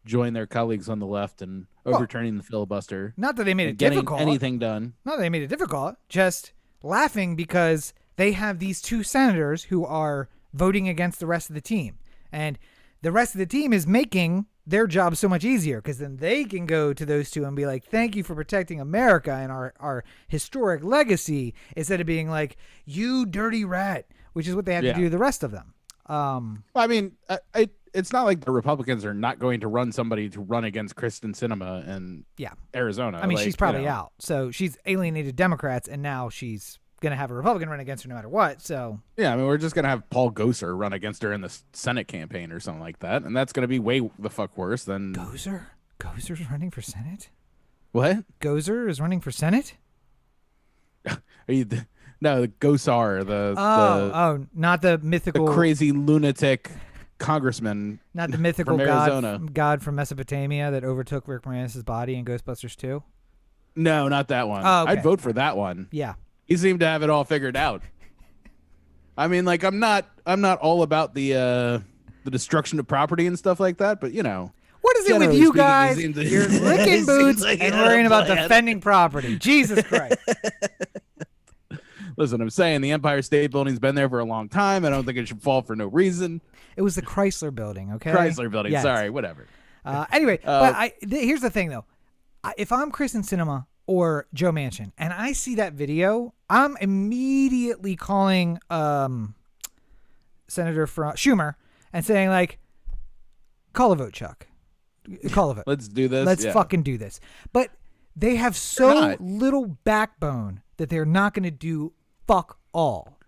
join their colleagues on the left and overturning the filibuster. Not that they made it difficult. Getting anything done. Not that they made it difficult. Just laughing because they have these two senators who are voting against the rest of the team. And the rest of the team is making their job so much easier because then they can go to those two and be like, thank you for protecting America and our historic legacy, instead of being like, you dirty rat, which is what they have to do to the rest of them. I mean, it's not like the Republicans are not going to run somebody to run against Kristen Sinema in Arizona. I mean, she's probably out. So she's alienated Democrats, and now she's going to have a Republican run against her no matter what. So Yeah, I mean, we're just gonna have Paul Gosar run against her in the Senate campaign or something like that, and that's gonna be way the fuck worse than Gozer's running for Senate. what? Gozer is running for Senate. Are you? No, the Gosar, Not the mythical, the crazy lunatic congressman, not the mythical from Arizona. god from Mesopotamia that overtook Rick Moranis' body in Ghostbusters 2. No, not that one. Oh, okay. I'd vote for that one. Yeah. He seemed to have it all figured out. I mean, like, I'm not all about the destruction of property and stuff like that, but you know. What is it with generally you speaking, guys? he seems to- You're he licking seems boots like he and had a worrying about plan. defending property. Jesus Christ. Listen, I'm saying the Empire State Building's been there for a long time. I don't think it should fall for no reason. It was the Chrysler Building, okay? Chrysler Building. Yes. Sorry, whatever. Anyway, but here's the thing, though. If I'm Kristen Sinema or Joe Manchin and I see that video, I'm immediately calling Senator Schumer and saying, like, call a vote, Chuck. Call a vote. Let's do this. Let's fucking do this. But they have so little backbone that they're not going to do fuck all.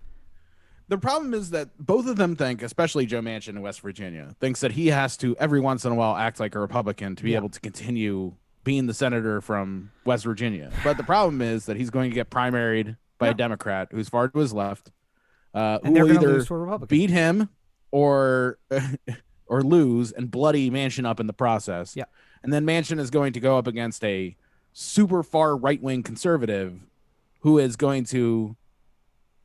The problem is that both of them think, especially Joe Manchin in West Virginia, thinks that he has to every once in a while act like a Republican to be able to continue being the senator from West Virginia. But the problem is that he's going to get primaried by a Democrat who's far to his left, who will either beat him or lose and bloody Manchin up in the process. Yeah. And then Manchin is going to go up against a super far right-wing conservative who is going to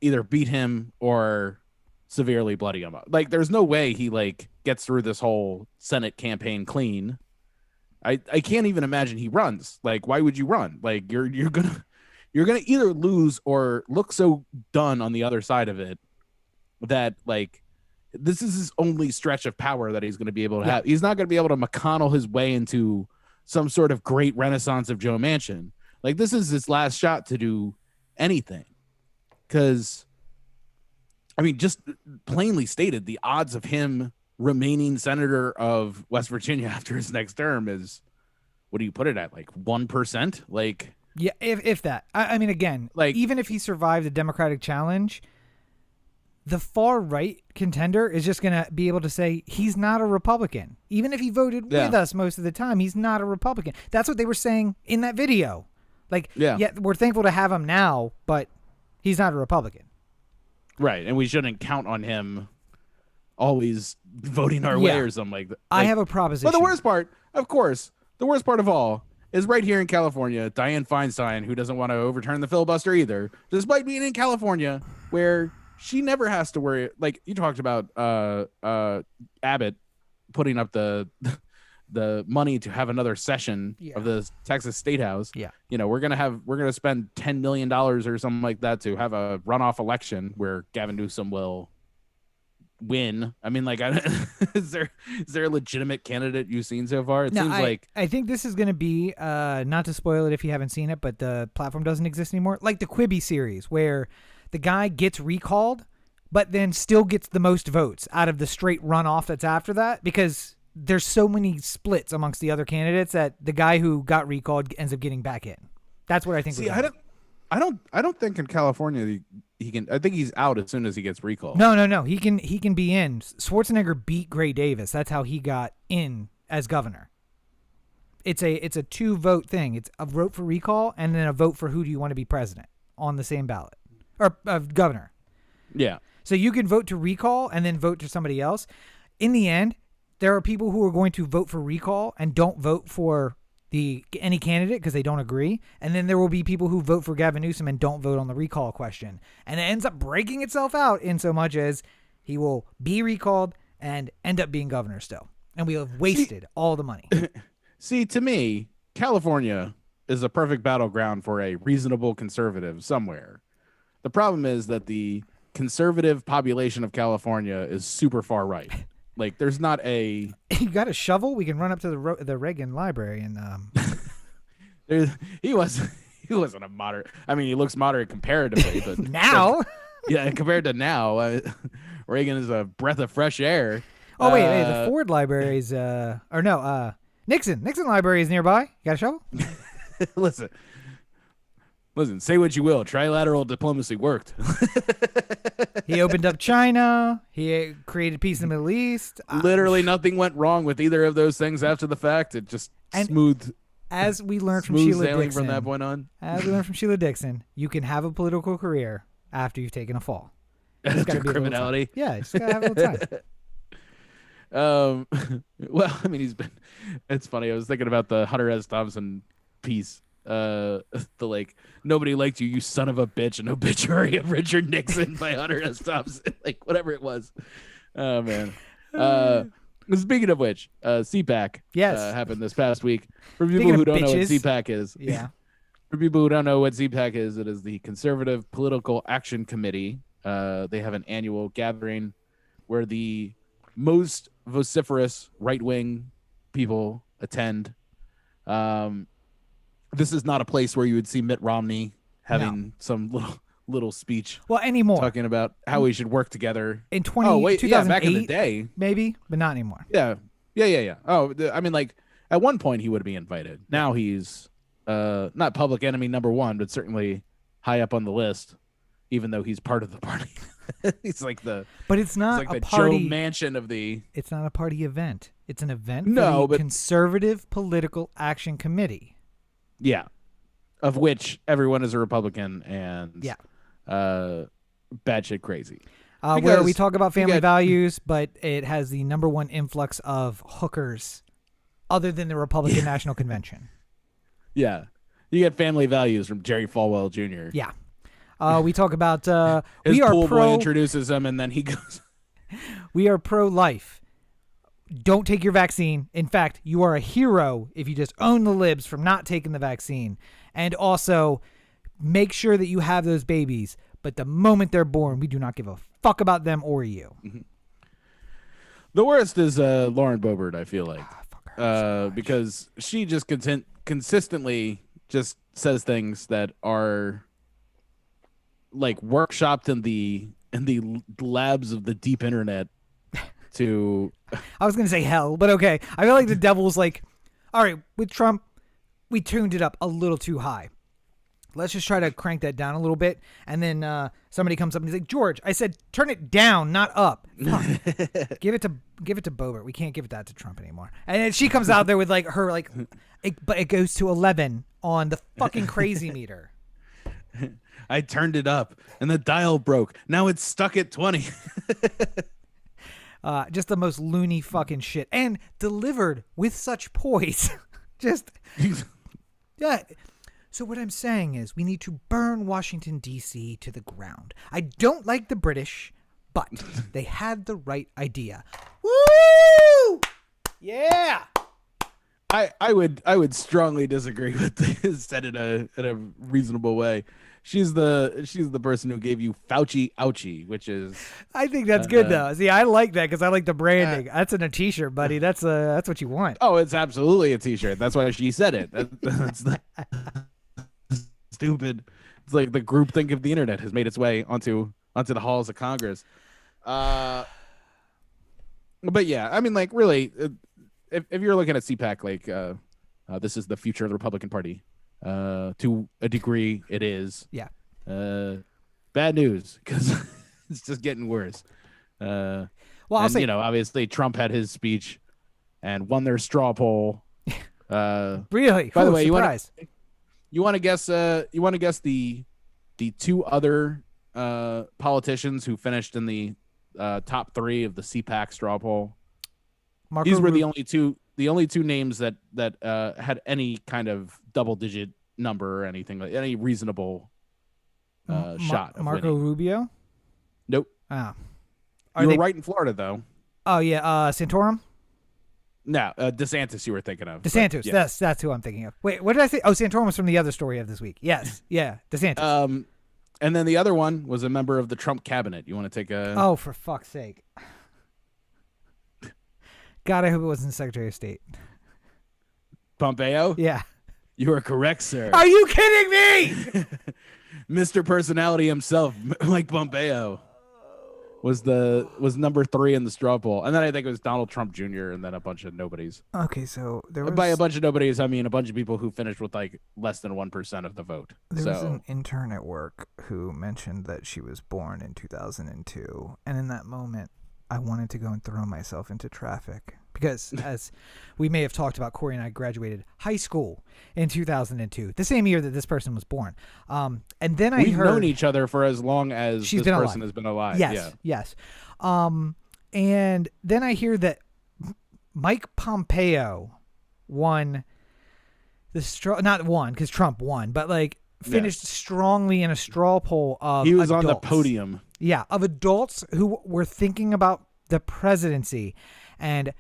either beat him or severely bloody him up. Like, there's no way he like gets through this whole Senate campaign clean. I can't even imagine he runs. Like, why would you run? Like, you're gonna either lose or look so done on the other side of it that like this is his only stretch of power that he's going to be able to have. He's not going to be able to McConnell his way into some sort of great renaissance of Joe Manchin. Like, this is his last shot to do anything. Because, I mean, just plainly stated, the odds of him remaining senator of West Virginia after his next term is, what do you put it at? Like 1%? Like, yeah, if that. I mean, again, like, even if he survived the Democratic challenge, the far right contender is just going to be able to say he's not a Republican. Even if he voted with us most of the time, he's not a Republican. That's what they were saying in that video. Like, yeah, we're thankful to have him now, but he's not a Republican. Right, and we shouldn't count on him always voting our way or something like that. I have a proposition. But the worst part, of course, the worst part of all is right here in California, Dianne Feinstein, who doesn't want to overturn the filibuster either, despite being in California, where she never has to worry. Like, you talked about Abbott putting up the money to have another session of the Texas State House. Yeah. You know, we're going to spend $10 million or something like that to have a runoff election where Gavin Newsom will win. I mean, like, is there a legitimate candidate you've seen so far? It seems like I think this is going to be, not to spoil it if you haven't seen it, but the platform doesn't exist anymore. Like the Quibi series where the guy gets recalled, but then still gets the most votes out of the straight runoff that's after that, because there's so many splits amongst the other candidates that the guy who got recalled ends up getting back in. That's what I think. See, I don't think in California he can. I think he's out as soon as he gets recalled. No. He can be in. Schwarzenegger beat Gray Davis. That's how he got in as governor. It's a 2-vote thing. It's a vote for recall and then a vote for who do you want to be president on the same ballot or governor. Yeah. So you can vote to recall and then vote to somebody else. In the end, there are people who are going to vote for recall and don't vote for any candidate because they don't agree. And then there will be people who vote for Gavin Newsom and don't vote on the recall question. And it ends up breaking itself out in so much as he will be recalled and end up being governor still. And we have wasted all the money. See, to me, California is a perfect battleground for a reasonable conservative somewhere. The problem is that the conservative population of California is super far right. Like, there's not a... You got a shovel? We can run up to the Reagan Library and... He wasn't a moderate... I mean, he looks moderate comparatively, but... Now? Yeah, compared to now, Reagan is a breath of fresh air. Oh, wait, the Ford Library is... Nixon Library is nearby. You got a shovel? Listen, Listen, say what you will. Trilateral diplomacy worked. He opened up China. He created peace in the Middle East. Literally nothing went wrong with either of those things after the fact. It just smooth. As we learned from Smooth Sheila sailing Dixon, from that point on. As we learned from Sheila Dixon, you can have a political career after you've taken a fall. It's After criminality. Yeah, you just gotta have a little time. Well, I mean, it's funny. I was thinking about the Hunter S. Thompson piece. The like, nobody liked you, you son of a bitch, an obituary of Richard Nixon by Hunter S. Thompson. Like, whatever it was. Oh, man. Speaking of which, CPAC happened this past week. For people who don't know what CPAC is. Yeah. For people who don't know what CPAC is, it is the Conservative Political Action Committee. They have an annual gathering where the most vociferous right-wing people attend. This is not a place where you would see Mitt Romney having some little speech. Well, anymore. Talking about how we should work together. In 2008, back in the day. Maybe, but not anymore. Yeah. Oh, I mean, like, at one point he would be invited. Now he's not public enemy number one, but certainly high up on the list, even though he's part of the party. He's like the party Joe Manchin of the. It's not a party event. It's an event for the Conservative Political Action Committee. Yeah, of which everyone is a Republican and batshit crazy. Where we talk about family values, but it has the number one influx of hookers, other than the Republican National Convention. Yeah, you get family values from Jerry Falwell Jr. Yeah, we talk about his pool boy introduces him, and then he goes. We are pro-life. Don't take your vaccine. In fact, you are a hero if you just own the libs from not taking the vaccine. And also, make sure that you have those babies. But the moment they're born, we do not give a fuck about them or you. Mm-hmm. The worst is Lauren Boebert, I feel like. Because she just consistently just says things that are like workshopped in the labs of the deep internet to... I was going to say hell, but okay. I feel like the devil's like, all right, with Trump, we tuned it up a little too high. Let's just try to crank that down a little bit. And then somebody comes up and he's like, George, I said, turn it down, not up. Give it to Boebert. We can't give that to Trump anymore. And then she comes out there with like her, like, but it goes to 11 on the fucking crazy meter. I turned it up and the dial broke. Now it's stuck at 20. Just the most loony fucking shit, and delivered with such poise. Just, yeah. So what I'm saying is we need to burn Washington, D.C. to the ground. I don't like the British, but they had the right idea. Woo! Yeah. I would strongly disagree with this, said in a reasonable way. She's the person who gave you Fauci ouchie, which is. I think that's good though. See, I like that because I like the branding. That's in a T-shirt, buddy. That's what you want. Oh, it's absolutely a T-shirt. That's why she said it. That's stupid. It's like the groupthink of the internet has made its way onto the halls of Congress. But yeah, I mean, like, really, if you're looking at CPAC, like, this is the future of the Republican Party. To a degree, it is. Yeah. Bad news because it's just getting worse. Well, I'll say, obviously Trump had his speech and won their straw poll. Really? By the way, surprise. you want to guess? You want to guess the two other politicians who finished in the top 3 of the CPAC straw poll? These were the only two names that had any kind of double-digit number or anything, like any reasonable shot. Of Marco winning. Rubio? Nope. Oh. You were right in Florida, though. Oh, yeah. Santorum? No, DeSantis you were thinking of. DeSantis. Yes. That's who I'm thinking of. Wait, what did I say? Oh, Santorum was from the other story of this week. Yes. Yeah, DeSantis. And then the other one was a member of the Trump cabinet. You want to take a... Oh, for fuck's sake. God, I hope it wasn't Secretary of State. Pompeo? Yeah. You are correct, sir. Are you kidding me? Mr. Personality himself, Mike Pompeo. was number 3 in the straw poll, and then I think it was Donald Trump Jr. and then a bunch of nobodies. Okay, so By a bunch of nobodies, I mean a bunch of people who finished with like less than 1% of the vote. there was an intern at work who mentioned that she was born in 2002, and in that moment, I wanted to go and throw myself into traffic because, as we may have talked about, Corey and I graduated high school in 2002, the same year that this person was born. And then we've known each other for as long as this person has been alive. Yes, yes. And then I hear that Mike Pompeo won not won because Trump won, but like finished strongly in a straw poll of he was adults. On the podium. Yeah, of adults who were thinking about the presidency, and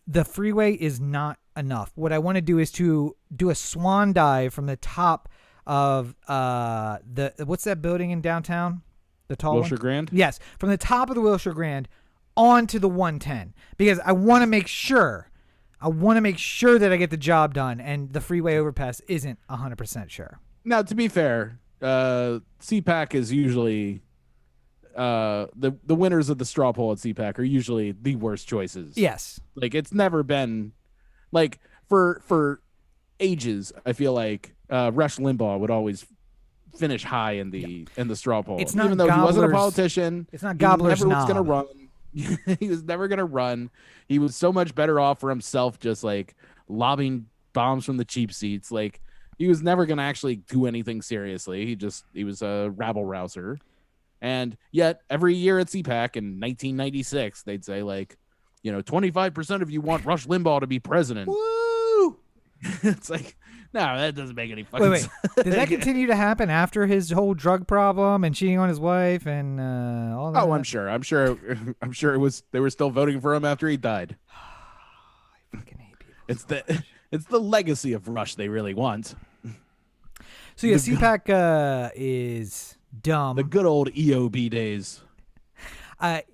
the freeway is not enough. What I want to do is to do a swan dive from the top of what's that building in downtown? The tall Wilshire one? Grand? Yes, from the top of the Wilshire Grand onto the 110 because I want to make sure that I get the job done, and the freeway overpass isn't 100% sure. Now, to be fair, CPAC is usually the winners of the straw poll at CPAC are usually the worst choices. Yes, like it's never been like for ages. I feel like Rush Limbaugh would always finish high in the straw poll. It's not even though he wasn't a politician. It's not Gobbler's He never was knob. going to run. He was never going to run. He was so much better off for himself, just like lobbing bombs from the cheap seats. Like he was never going to actually do anything seriously. He was a rabble rouser. And yet every year at CPAC in 1996, they'd say like, 25% of you want Rush Limbaugh to be president. Woo! It's like, no, that doesn't make any fucking Wait. sense. Did that continue to happen after his whole drug problem and cheating on his wife and all that? Oh, I'm sure it was. They were still voting for him after he died. I fucking hate people. It's the legacy of Rush they really want. So yeah, CPAC is dumb. The good old EOB days. It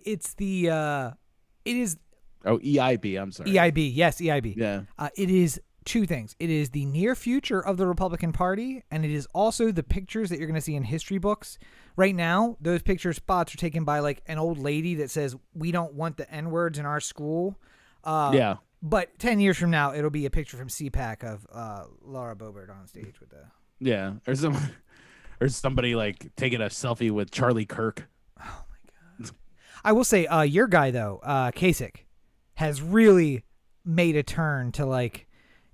is. Oh, EIB. I'm sorry. EIB. Yes, EIB. Yeah. It is two things. It is the near future of the Republican Party, and it is also the pictures that you're going to see in history books. Right now, those picture spots are taken by like an old lady that says, "We don't want the N-words in our school." Yeah. But 10 years from now, it'll be a picture from CPAC of Laura Boebert on stage with the. Yeah. Or somebody like taking a selfie with Charlie Kirk. Oh my god. I will say, your guy though, Kasich, has really made a turn to like.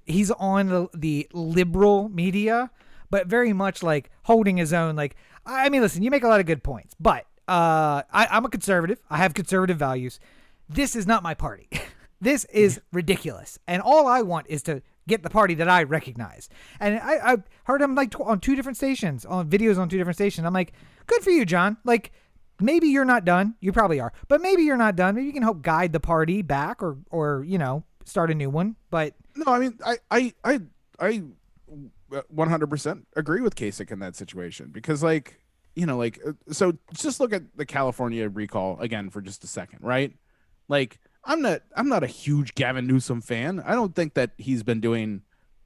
He's on the liberal media, but very much like holding his own. Like, I mean, listen, you make a lot of good points, but I'm a conservative. I have conservative values. This is not my party. This is ridiculous. And all I want is to get the party that I recognize. And I heard him like on 2 different stations, on videos on 2 different stations. I'm like, good for you, John. Like, maybe you're not done. You probably are. But maybe you're not done. Maybe you can help guide the party back or start a new one. But no, I mean, I 100% agree with Kasich in that situation because, like, so just look at the California recall again for just a second, right? Like, I'm not a huge Gavin Newsom fan. I don't think that he's been doing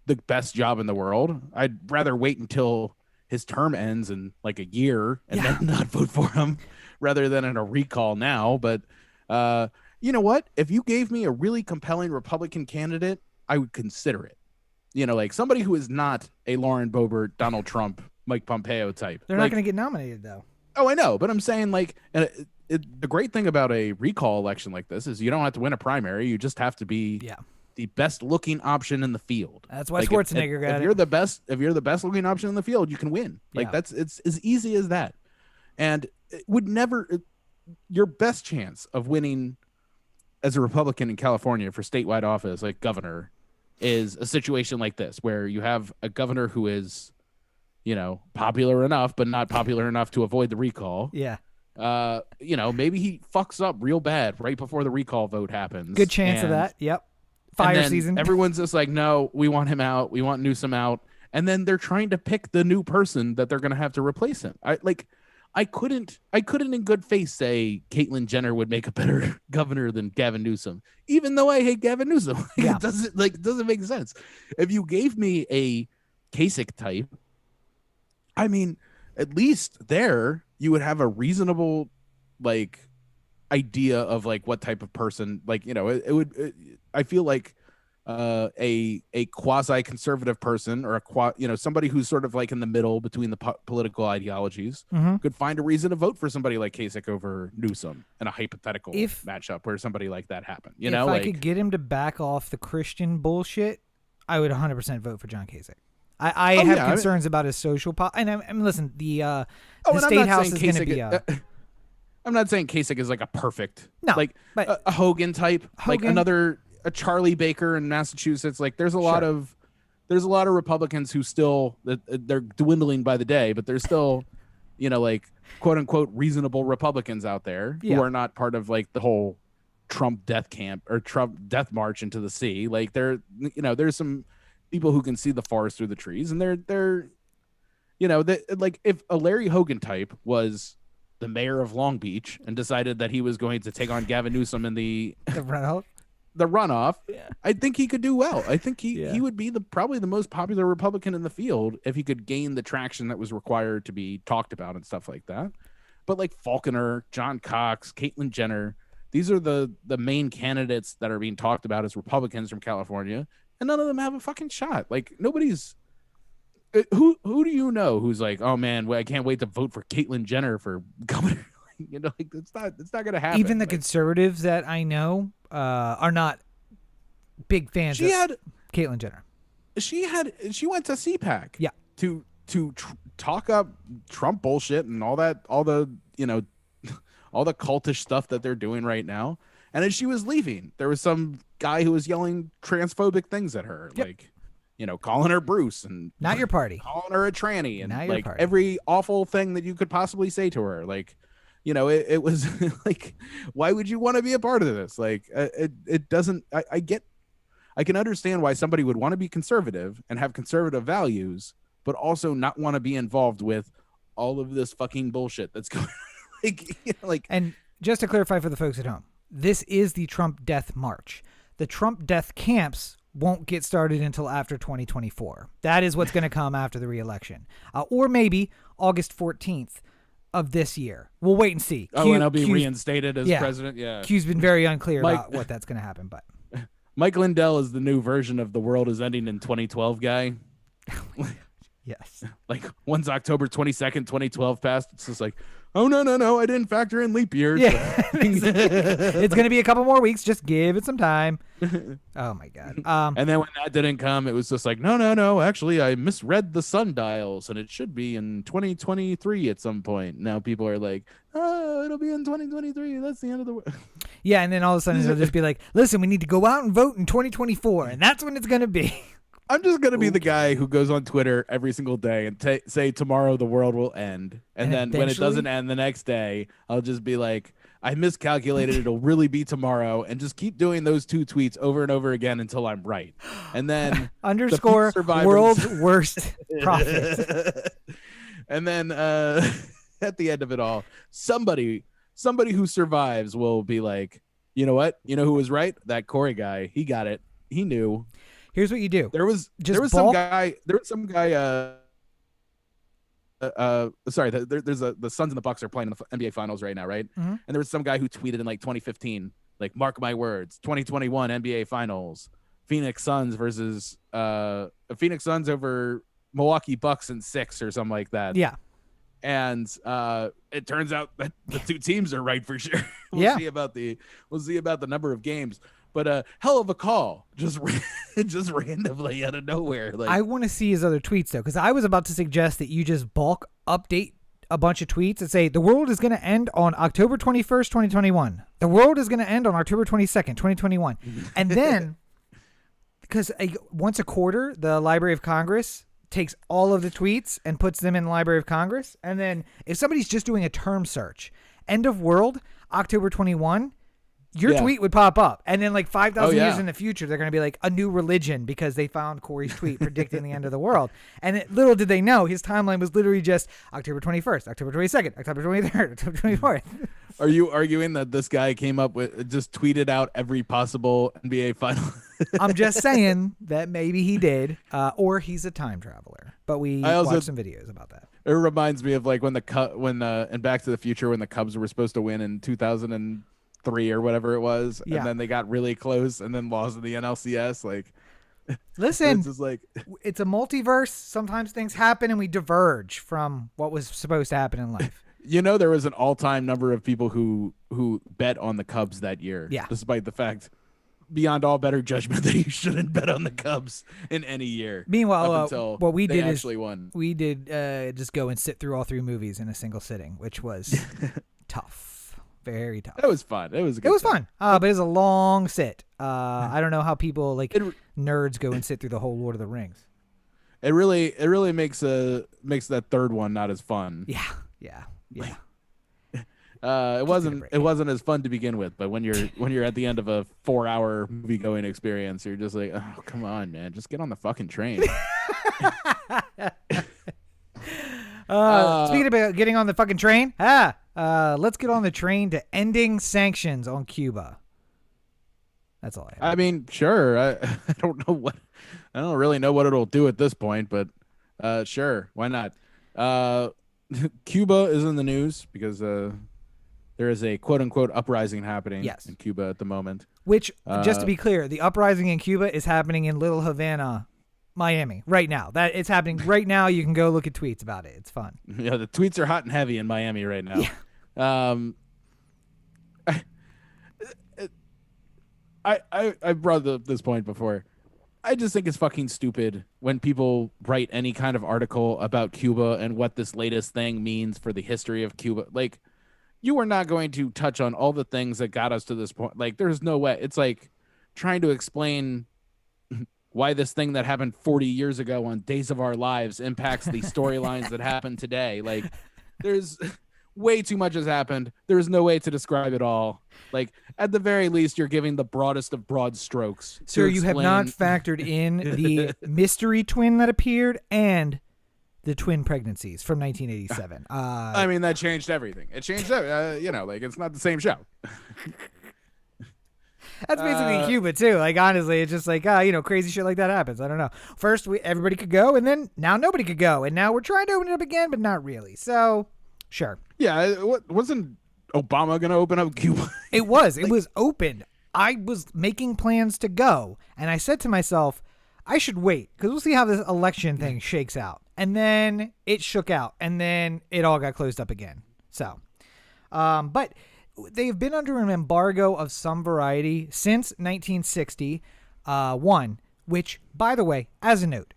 the best job in the world. I'd rather wait until his term ends in like a year and then not vote for him rather than in a recall now. But you know what? If you gave me a really compelling Republican candidate, I would consider it. Like somebody who is not a Lauren Boebert, Donald Trump, Mike Pompeo type. They're not going to get nominated, though. Oh, I know. But I'm saying, like, the great thing about a recall election like this is you don't have to win a primary. You just have to be the best looking option in the field. That's why Schwarzenegger got it. If you're the best looking option in the field, you can win. Like, it's as easy as that. And it would never your best chance of winning as a Republican in California for statewide office, like governor, is a situation like this where you have a governor who is, popular enough, but not popular enough to avoid the recall. Yeah. Maybe he fucks up real bad right before the recall vote happens. Good chance of that. Yep. Fire season. Everyone's just like, no, we want him out. We want Newsom out. And then they're trying to pick the new person that they're going to have to replace him. I couldn't in good faith say Caitlyn Jenner would make a better governor than Gavin Newsom, even though I hate Gavin Newsom. Yeah. It doesn't make sense. If you gave me a Kasich type, I mean, at least there you would have a reasonable, like, idea of like what type of person, like, you know, I feel like a quasi conservative person or you know, somebody who's sort of like in the middle between the political ideologies could find a reason to vote for somebody like Kasich over Newsom in a hypothetical matchup where somebody like that happened. You know, if I like, could get him to back off the Christian bullshit, I would 100% vote for John Kasich. I have concerns about his social and I mean, listen, the state house is going to be I'm not saying Kasich is like a perfect, but a Hogan type, like a Charlie Baker in Massachusetts. Like there's a lot of Republicans who still, they're dwindling by the day, but there's still, you know, like quote unquote reasonable Republicans out there who are not part of like the whole Trump death camp or Trump death march into the sea. Like you know, there's some people who can see the forest through the trees, and they're, you know, like if a Larry Hogan type was the mayor of Long Beach and decided that he was going to take on Gavin Newsom in the runoff, I think he could do well. I think he would be probably the most popular Republican in the field if he could gain the traction that was required to be talked about and stuff like that. But like Faulconer, John Cox, Caitlyn Jenner, these are the main candidates that are being talked about as Republicans from California, and none of them have a fucking shot. Like nobody's who do you know who's like, oh man, I can't wait to vote for Caitlyn Jenner for governor. You know, like it's not gonna happen. Even the conservatives that I know are not big fans of Caitlyn Jenner. She went to CPAC to talk up Trump bullshit and all the you know, all the cultish stuff that they're doing right now. And as she was leaving, there was some guy who was yelling transphobic things at her, like, you know, calling her Bruce and not your party, calling her a tranny, and not like party. Every awful thing that you could possibly say to her. Like, you know, it was like, why would you want to be a part of this? Like, it doesn't. I can understand why somebody would want to be conservative and have conservative values, but also not want to be involved with all of this fucking bullshit that's going. Like, you know, like, and just to clarify for the folks at home, this is the Trump Death March. The Trump death camps won't get started until after 2024. That is what's going to come after the re-election, or maybe August 14th of this year. We'll wait and see. And I'll be reinstated as president. Yeah, Q's been very unclear about what that's going to happen, but Mike Lindell is the new version of the world is ending in 2012 guy. Yes. Like once October 22nd, 2012 passed, it's just like, oh, no, I didn't factor in leap years. Yeah. It's going to be a couple more weeks. Just give it some time. Oh, my God. And then when that didn't come, it was just like, no. Actually, I misread the sundials, and it should be in 2023 at some point. Now people are like, oh, it'll be in 2023. That's the end of the world. Yeah, and then all of a sudden it'll just be like, listen, we need to go out and vote in 2024, and that's when it's going to be. I'm just going to be the guy who goes on Twitter every single day and say tomorrow the world will end. And then when it doesn't end the next day, I'll just be like, I miscalculated. It'll really be tomorrow. And just keep doing those two tweets over and over again until I'm right. And then underscore world's worst prophet. And then at the end of it all, somebody who survives will be like, you know what? You know who was right? That Corey guy. He got it. He knew. Here's what you do. There was some guy. There's the Suns and the Bucks are playing in the NBA Finals right now, right? Mm-hmm. And there was some guy who tweeted in like 2015, like, mark my words, 2021 NBA Finals, Phoenix Suns versus Phoenix Suns over Milwaukee Bucks in 6 or something like that. Yeah. And it turns out that the two teams are right for sure. We'll see about the number of games. But hell of a call, just randomly out of nowhere. Like, I want to see his other tweets, though, because I was about to suggest that you just bulk update a bunch of tweets and say, the world is going to end on October 21st, 2021. The world is going to end on October 22nd, 2021. And then, because once a quarter, the Library of Congress takes all of the tweets and puts them in the Library of Congress. And then if somebody's just doing a term search, end of world, October 21, your tweet would pop up, and then like 5,000 years in the future, they're going to be like a new religion because they found Corey's tweet predicting the end of the world. And little did they know, his timeline was literally just October 21st, October 22nd, October 23rd, October 24th. Are you arguing that this guy came up with, just tweeted out every possible NBA final? I'm just saying that maybe he did, or he's a time traveler. But we watched some videos about that. It reminds me of like when in Back to the Future, when the Cubs were supposed to win in 2000 and 3 or whatever it was, Yeah. and then they got really close and then lost in the NLCS. Like, Listen, it's just like, it's a multiverse. Sometimes things happen and we diverge from what was supposed to happen in life. there was an all-time number of people who bet on the Cubs that year, Yeah. despite the fact, beyond all better judgment, that you shouldn't bet on the Cubs in any year. Meanwhile, up until what we they did actually is won. we did just go and sit through all 3 movies in a single sitting, which was tough, very tough. It was fun. It was a good It was time. fun, but it was a long sit. I don't know how people like nerds go and sit through the whole Lord of the Rings. It really makes that third one not as fun. Yeah. It wasn't as fun to begin with, but when you're at the end of a 4-hour movie going experience, you're just like, oh, come on, man, just get on the fucking train. Speaking about getting on the fucking train, let's get on the train to ending sanctions on Cuba. That's all I have. I mean, sure. I don't really know what it'll do at this point, but sure, why not? Cuba is in the news because there is a quote unquote uprising happening in Cuba at the moment. Which, just to be clear, the uprising in Cuba is happening in Little Havana, Miami, right now. That it's happening right now. You can go look at tweets about it. It's fun. Yeah, the tweets are hot and heavy in Miami right now. Yeah. I brought up this point before. I just think it's fucking stupid when people write any kind of article about Cuba and what this latest thing means for the history of Cuba. Like, you are not going to touch on all the things that got us to this point. Like, there's no way. It's like trying to explain why this thing that happened 40 years ago on Days of Our Lives impacts the storylines that happen today. Like, there's way too much has happened. There's no way to describe it all. Like, at the very least, you're giving the broadest of broad strokes. Sir, you have not factored in the mystery twin that appeared and the twin pregnancies from 1987. I mean, that changed everything. It changed everything. Like, it's not the same show. That's basically Cuba too. Like, honestly, it's just like, crazy shit like that happens. I don't know. First, everybody could go, and then now nobody could go, and now we're trying to open it up again, but not really. So, sure. Yeah, wasn't Obama going to open up Cuba? It was. It was open. I was making plans to go, and I said to myself, I should wait because we'll see how this election thing shakes out. And then it shook out, and then it all got closed up again. So, but they've been under an embargo of some variety since 1961, which, by the way, as a note,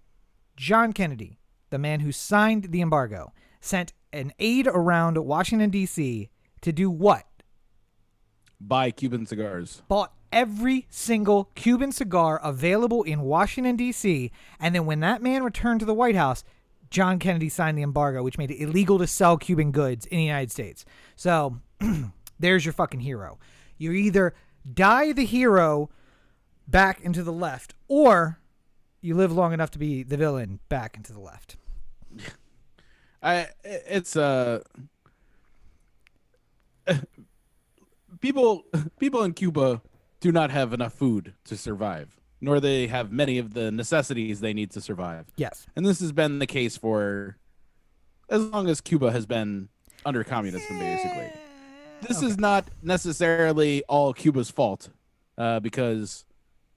John Kennedy, the man who signed the embargo, sent an aide around Washington, D.C. to do what? Buy Cuban cigars. Bought every single Cuban cigar available in Washington, D.C., and then when that man returned to the White House, John Kennedy signed the embargo, which made it illegal to sell Cuban goods in the United States. So, there's your fucking hero. You either die the hero back into the left, or you live long enough to be the villain back into the left. People in Cuba do not have enough food to survive, nor they have many of the necessities they need to survive. Yes. And this has been the case for as long as Cuba has been under communism, basically. This is not necessarily all Cuba's fault, because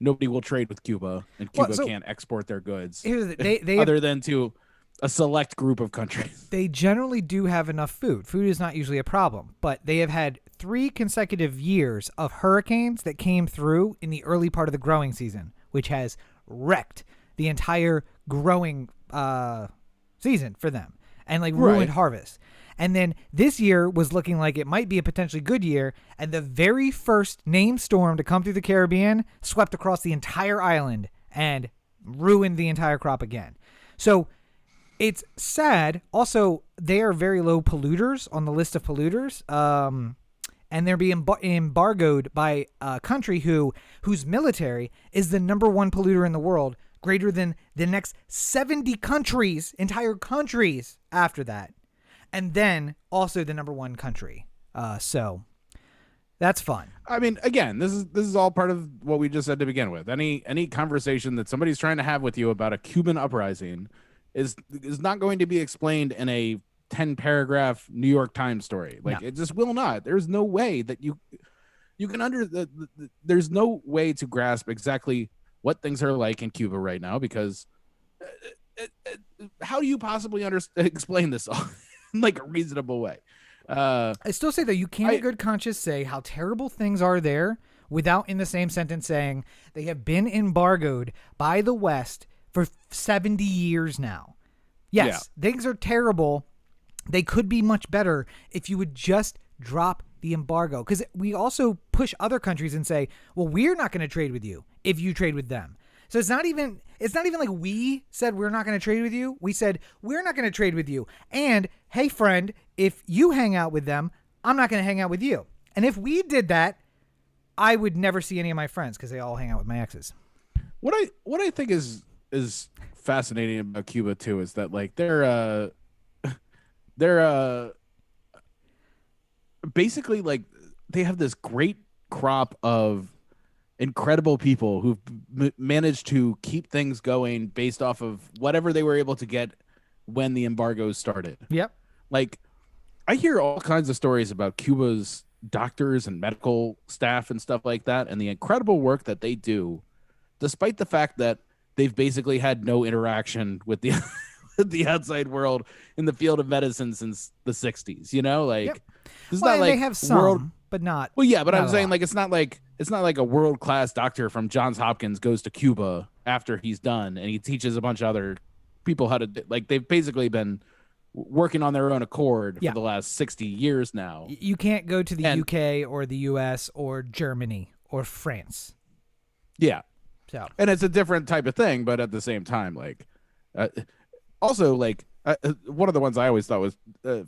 nobody will trade with Cuba, and Cuba can't export their goods other than to a select group of countries. They generally do have enough food. Food is not usually a problem, but they have had 3 consecutive years of hurricanes that came through in the early part of the growing season, which has wrecked the entire growing season for them and ruined harvest. And then this year was looking like it might be a potentially good year, and the very first named storm to come through the Caribbean swept across the entire island and ruined the entire crop again. So it's sad. Also, they are very low polluters on the list of polluters, and they're being embargoed by a country whose military is the number 1 polluter in the world, greater than the next 70 countries, entire countries after that. And then also the number 1 country. So that's fun. I mean, again, this is all part of what we just said to begin with. Any conversation that somebody's trying to have with you about a Cuban uprising is not going to be explained in a 10-paragraph New York Times story. It just will not. There's no way that you can there's no way to grasp exactly what things are like in Cuba right now, because how do you possibly explain this all in like a reasonable way? I still say, though, you can't in good conscience say how terrible things are there without in the same sentence saying they have been embargoed by the West for 70 years now. Yes, things are terrible. They could be much better if you would just drop the embargo. Because we also push other countries and say, well, we're not going to trade with you if you trade with them. So it's not even like we said we're not going to trade with you. We said we're not going to trade with you. And hey, friend, if you hang out with them, I'm not going to hang out with you. And if we did that, I would never see any of my friends because they all hang out with my exes. What I think is fascinating about Cuba too is that like they're basically like they have this great crop of incredible people who've managed to keep things going based off of whatever they were able to get when the embargoes started. Yep. Like I hear all kinds of stories about Cuba's doctors and medical staff and stuff like that, and the incredible work that they do, despite the fact that they've basically had no interaction with the the outside world in the field of medicine since the 60s, you know, like it's not like they have some, but not. Well, yeah, but I'm saying like it's not like a world-class doctor from Johns Hopkins goes to Cuba after he's done and he teaches a bunch of other people how to, like, they've basically been working on their own accord for the last 60 years now. You can't go to the UK or the US or Germany or France. Yeah. So, and it's a different type of thing, but at the same time, like, also, like, one of the ones I always thought was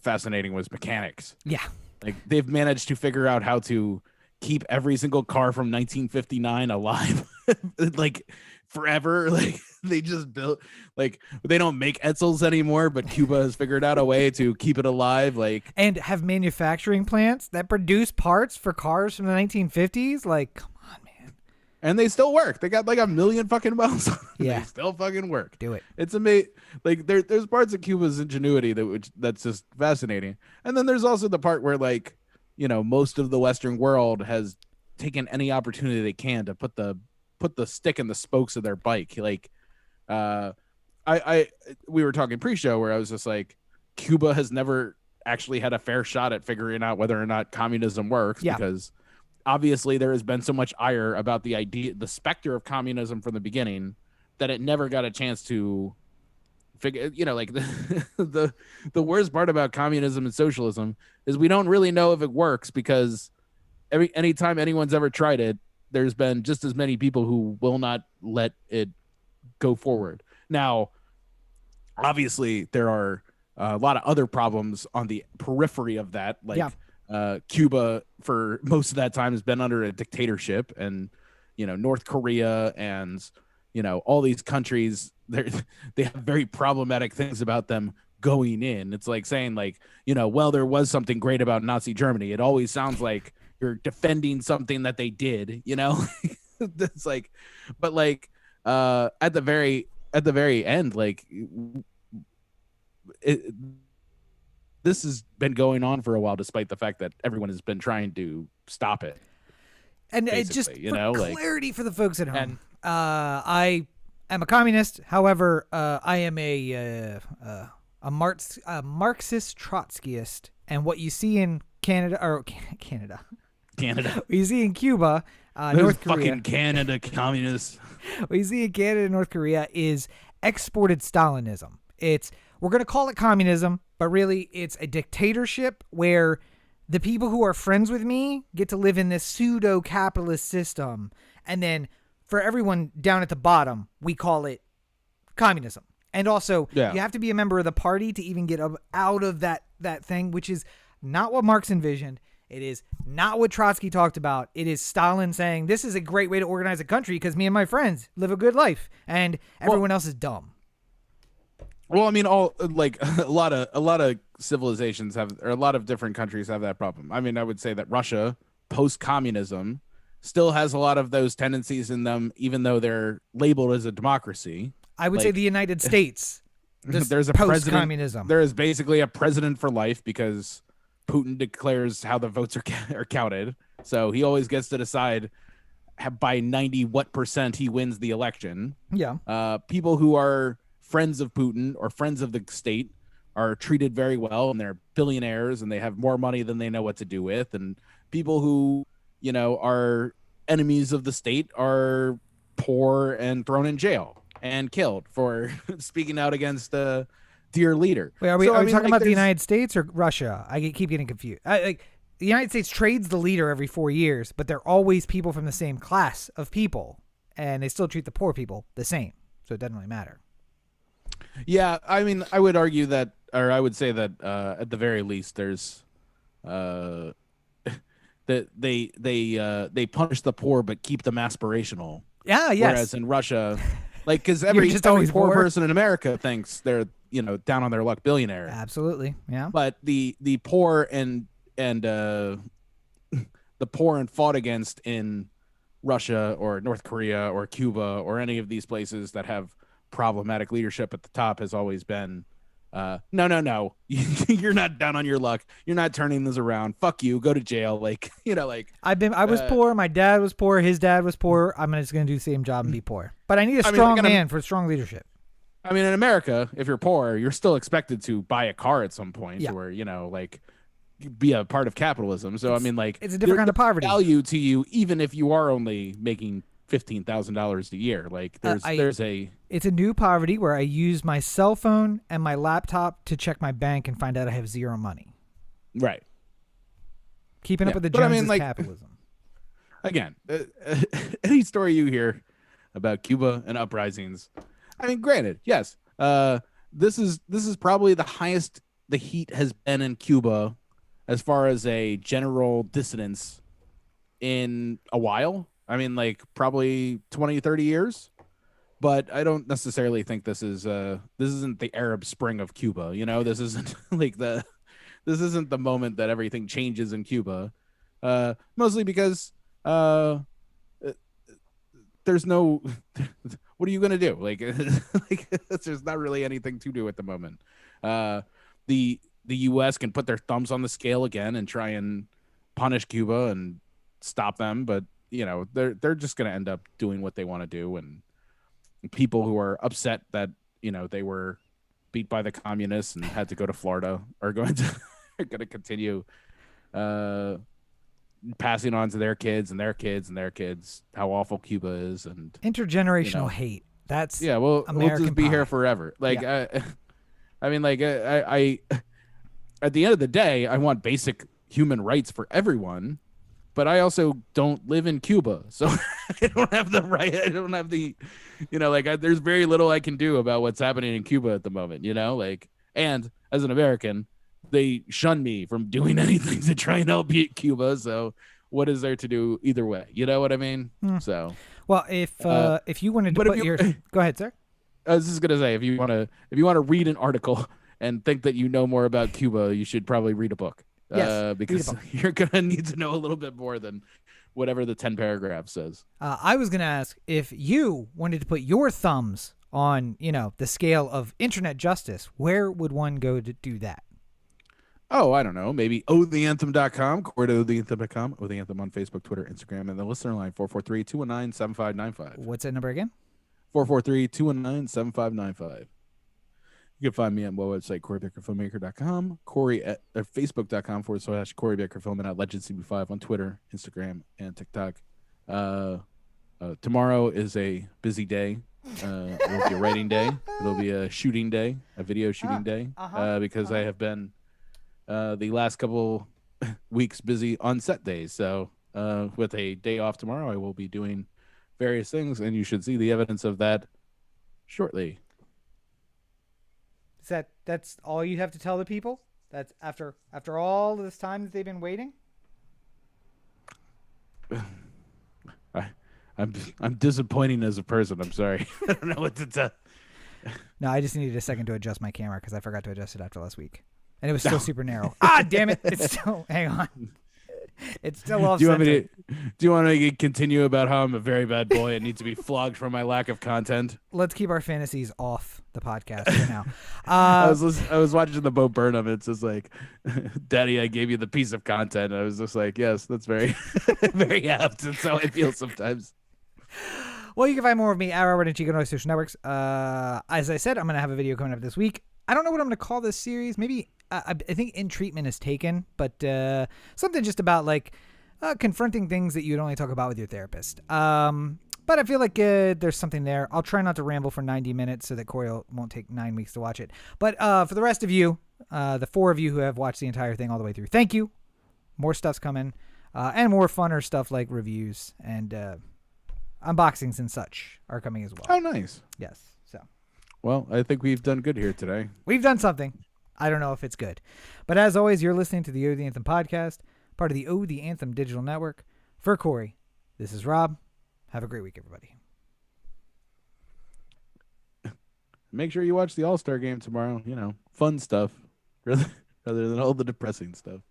fascinating was mechanics. Yeah. Like, they've managed to figure out how to keep every single car from 1959 alive, like, forever. Like, they just built, like, they don't make Edsels anymore, but Cuba has figured out a way to keep it alive. Like, and have manufacturing plants that produce parts for cars from the 1950s. Like, come on, man. And they still work. They got like 1 million fucking miles on them. Yeah. They still fucking work. Do it. It's amazing. Like, there's parts of Cuba's ingenuity that's just fascinating. And then there's also the part where, like, you know, most of the Western world has taken any opportunity they can to put the stick in the spokes of their bike. Like, we were talking pre-show where I was just like, Cuba has never actually had a fair shot at figuring out whether or not communism works, because obviously there has been so much ire about the specter of communism from the beginning that it never got a chance to figure, you know, like the worst part about communism and socialism is we don't really know if it works, because anytime anyone's ever tried it, there's been just as many people who will not let it go forward. Now, obviously, there are a lot of other problems on the periphery of that. Like, Cuba, for most of that time, has been under a dictatorship, and, you know, North Korea and, you know, all these countries, they have very problematic things about them going in. It's like saying, like, you know, well, there was something great about Nazi Germany. It always sounds like you're defending something that they did, you know. It's like, but like at the very end, like, this has been going on for a while, despite the fact that everyone has been trying to stop it. And it just, you for know, clarity, like, for the folks at home, I am a communist. However, I am a Marxist Trotskyist, and what you see in Canada. What you see in Cuba, North Korea. Fucking Canada communists. What you see in Canada and North Korea is exported Stalinism. We're going to call it communism, but really it's a dictatorship where the people who are friends with me get to live in this pseudo-capitalist system. And then for everyone down at the bottom, we call it communism. And also, you have to be a member of the party to even get out of that thing, which is not what Marx envisioned. It is not what Trotsky talked about. It is Stalin saying, this is a great way to organize a country because me and my friends live a good life and everyone else is dumb. Well, I mean, all, like, a lot of civilizations have, or a lot of different countries have that problem. I mean, I would say that Russia, post-communism, still has a lot of those tendencies in them, even though they're labeled as a democracy. I would say the United States. There's a post-communism. There is basically a president for life, because Putin declares how the votes are counted. So he always gets to decide by 90 what percent he wins the election. Yeah. People who are friends of Putin or friends of the state are treated very well, and they're billionaires and they have more money than they know what to do with. And people who, are enemies of the state are poor and thrown in jail and killed for speaking out against the dear leader. Wait, are we talking about the United States or Russia? keep getting confused. The United States trades the leader every 4 years, but they're always people from the same class of people, and they still treat the poor people the same. So it doesn't really matter. Yeah, I mean, I would argue that, or I would say that at the very least, there's that they punish the poor but keep them aspirational. Yeah, yes. Whereas in Russia, because every poor person in America thinks they're down on their luck billionaire. Absolutely, yeah. But the poor and the poor and fought against in Russia or North Korea or Cuba or any of these places that have problematic leadership at the top has always been no, you're not down on your luck, you're not turning this around, fuck you, go to jail. I was poor, my dad was poor, his dad was poor, I'm just gonna do the same job and be poor, but I need a strong man for strong leadership. I mean, in America, if you're poor, you're still expected to buy a car at some point, yeah. or be a part of capitalism. So it's a different kind of poverty. Value to you, even if you are only making $15,000 a year. It's a new poverty where I use my cell phone and my laptop to check my bank and find out I have zero money. Right. Keeping up with the Joneses capitalism. Again, any story you hear about Cuba and uprisings, I mean, granted, yes, this is probably the highest the heat has been in Cuba as far as a general dissidence in a while. I mean, probably 20, 30 years. But I don't necessarily think this isn't the Arab Spring of Cuba. This isn't this isn't the moment that everything changes in Cuba. Mostly because there's no what are you going to do? There's not really anything to do at the moment. The US can put their thumbs on the scale again and try and punish Cuba and stop them, but they're just going to end up doing what they want to do, and people who are upset that they were beat by the communists and had to go to Florida are going to continue passing on to their kids and their kids and their kids how awful Cuba is, and intergenerational hate. That's we'll just be here forever. I mean, I at the end of the day, I want basic human rights for everyone. But I also don't live in Cuba, so I don't have the right. I don't have the, there's very little I can do about what's happening in Cuba at the moment, and as an American, they shun me from doing anything to try and help beat Cuba. So what is there to do either way? You know what I mean? So, well, if you wanted to put your, go ahead, sir. I was just gonna say, if you want to read an article and think that you know more about Cuba, you should probably read a book. Yes, because you're going to need to know a little bit more than whatever the 10 paragraphs says. I was going to ask if you wanted to put your thumbs on, the scale of internet justice, where would one go to do that? Oh, I don't know. Maybe otheanthem.com, or to otheanthem.com, otheanthem on Facebook, Twitter, Instagram, and the listener line, 443-219-7595. What's that number again? 443-219-7595. You can find me at my website, CoreyBakerFilmmaker.com, Corey at Facebook.com /Corey Baker Film, and at LegendCB5 on Twitter, Instagram, and TikTok. Tomorrow is a busy day. It'll be a writing day. It'll be a shooting day, a video shooting day, because I have been the last couple weeks busy on set days. So with a day off tomorrow, I will be doing various things, and you should see the evidence of that shortly. That's all you have to tell the people? That's after all this time that they've been waiting? I'm disappointing as a person. I'm sorry. I don't know what to tell. No, I just needed a second to adjust my camera because I forgot to adjust it after last week, and it was still super narrow. Damn it! It's still. Hang on. It's still off Do you want center. me to? Do you want me to continue about how I'm a very bad boy and need to be flogged for my lack of content? Let's keep our fantasies off the podcast for now. I was watching the Bo Burnham. It's just like, Daddy, I gave you the piece of content. I was just like, yes, that's very, very apt. That's how I feel sometimes. Well, you can find more of me at Robert and Chico on all social networks. As I said, I'm going to have a video coming up this week. I don't know what I'm going to call this series. Maybe I think In Treatment is taken, but something just about like confronting things that you'd only talk about with your therapist. But I feel like there's something there. I'll try not to ramble for 90 minutes so that Corey won't take 9 weeks to watch it. But for the rest of you, the 4 of you who have watched the entire thing all the way through, thank you. More stuff's coming, and more funner stuff like reviews and unboxings and such are coming as well. Oh, nice. Yes. So, Well, I think we've done good here today. we've done something. I don't know if it's good. But as always, you're listening to the O the Anthem podcast, part of the O the Anthem digital network. For Corey, this is Rob. Have a great week, everybody. Make sure you watch the All-Star game tomorrow. You know, fun stuff rather than all the depressing stuff.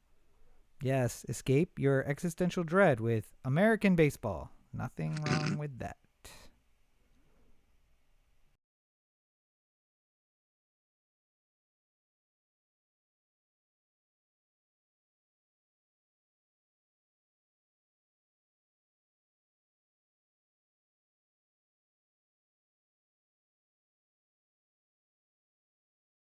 Yes, escape your existential dread with American baseball. Nothing wrong with that.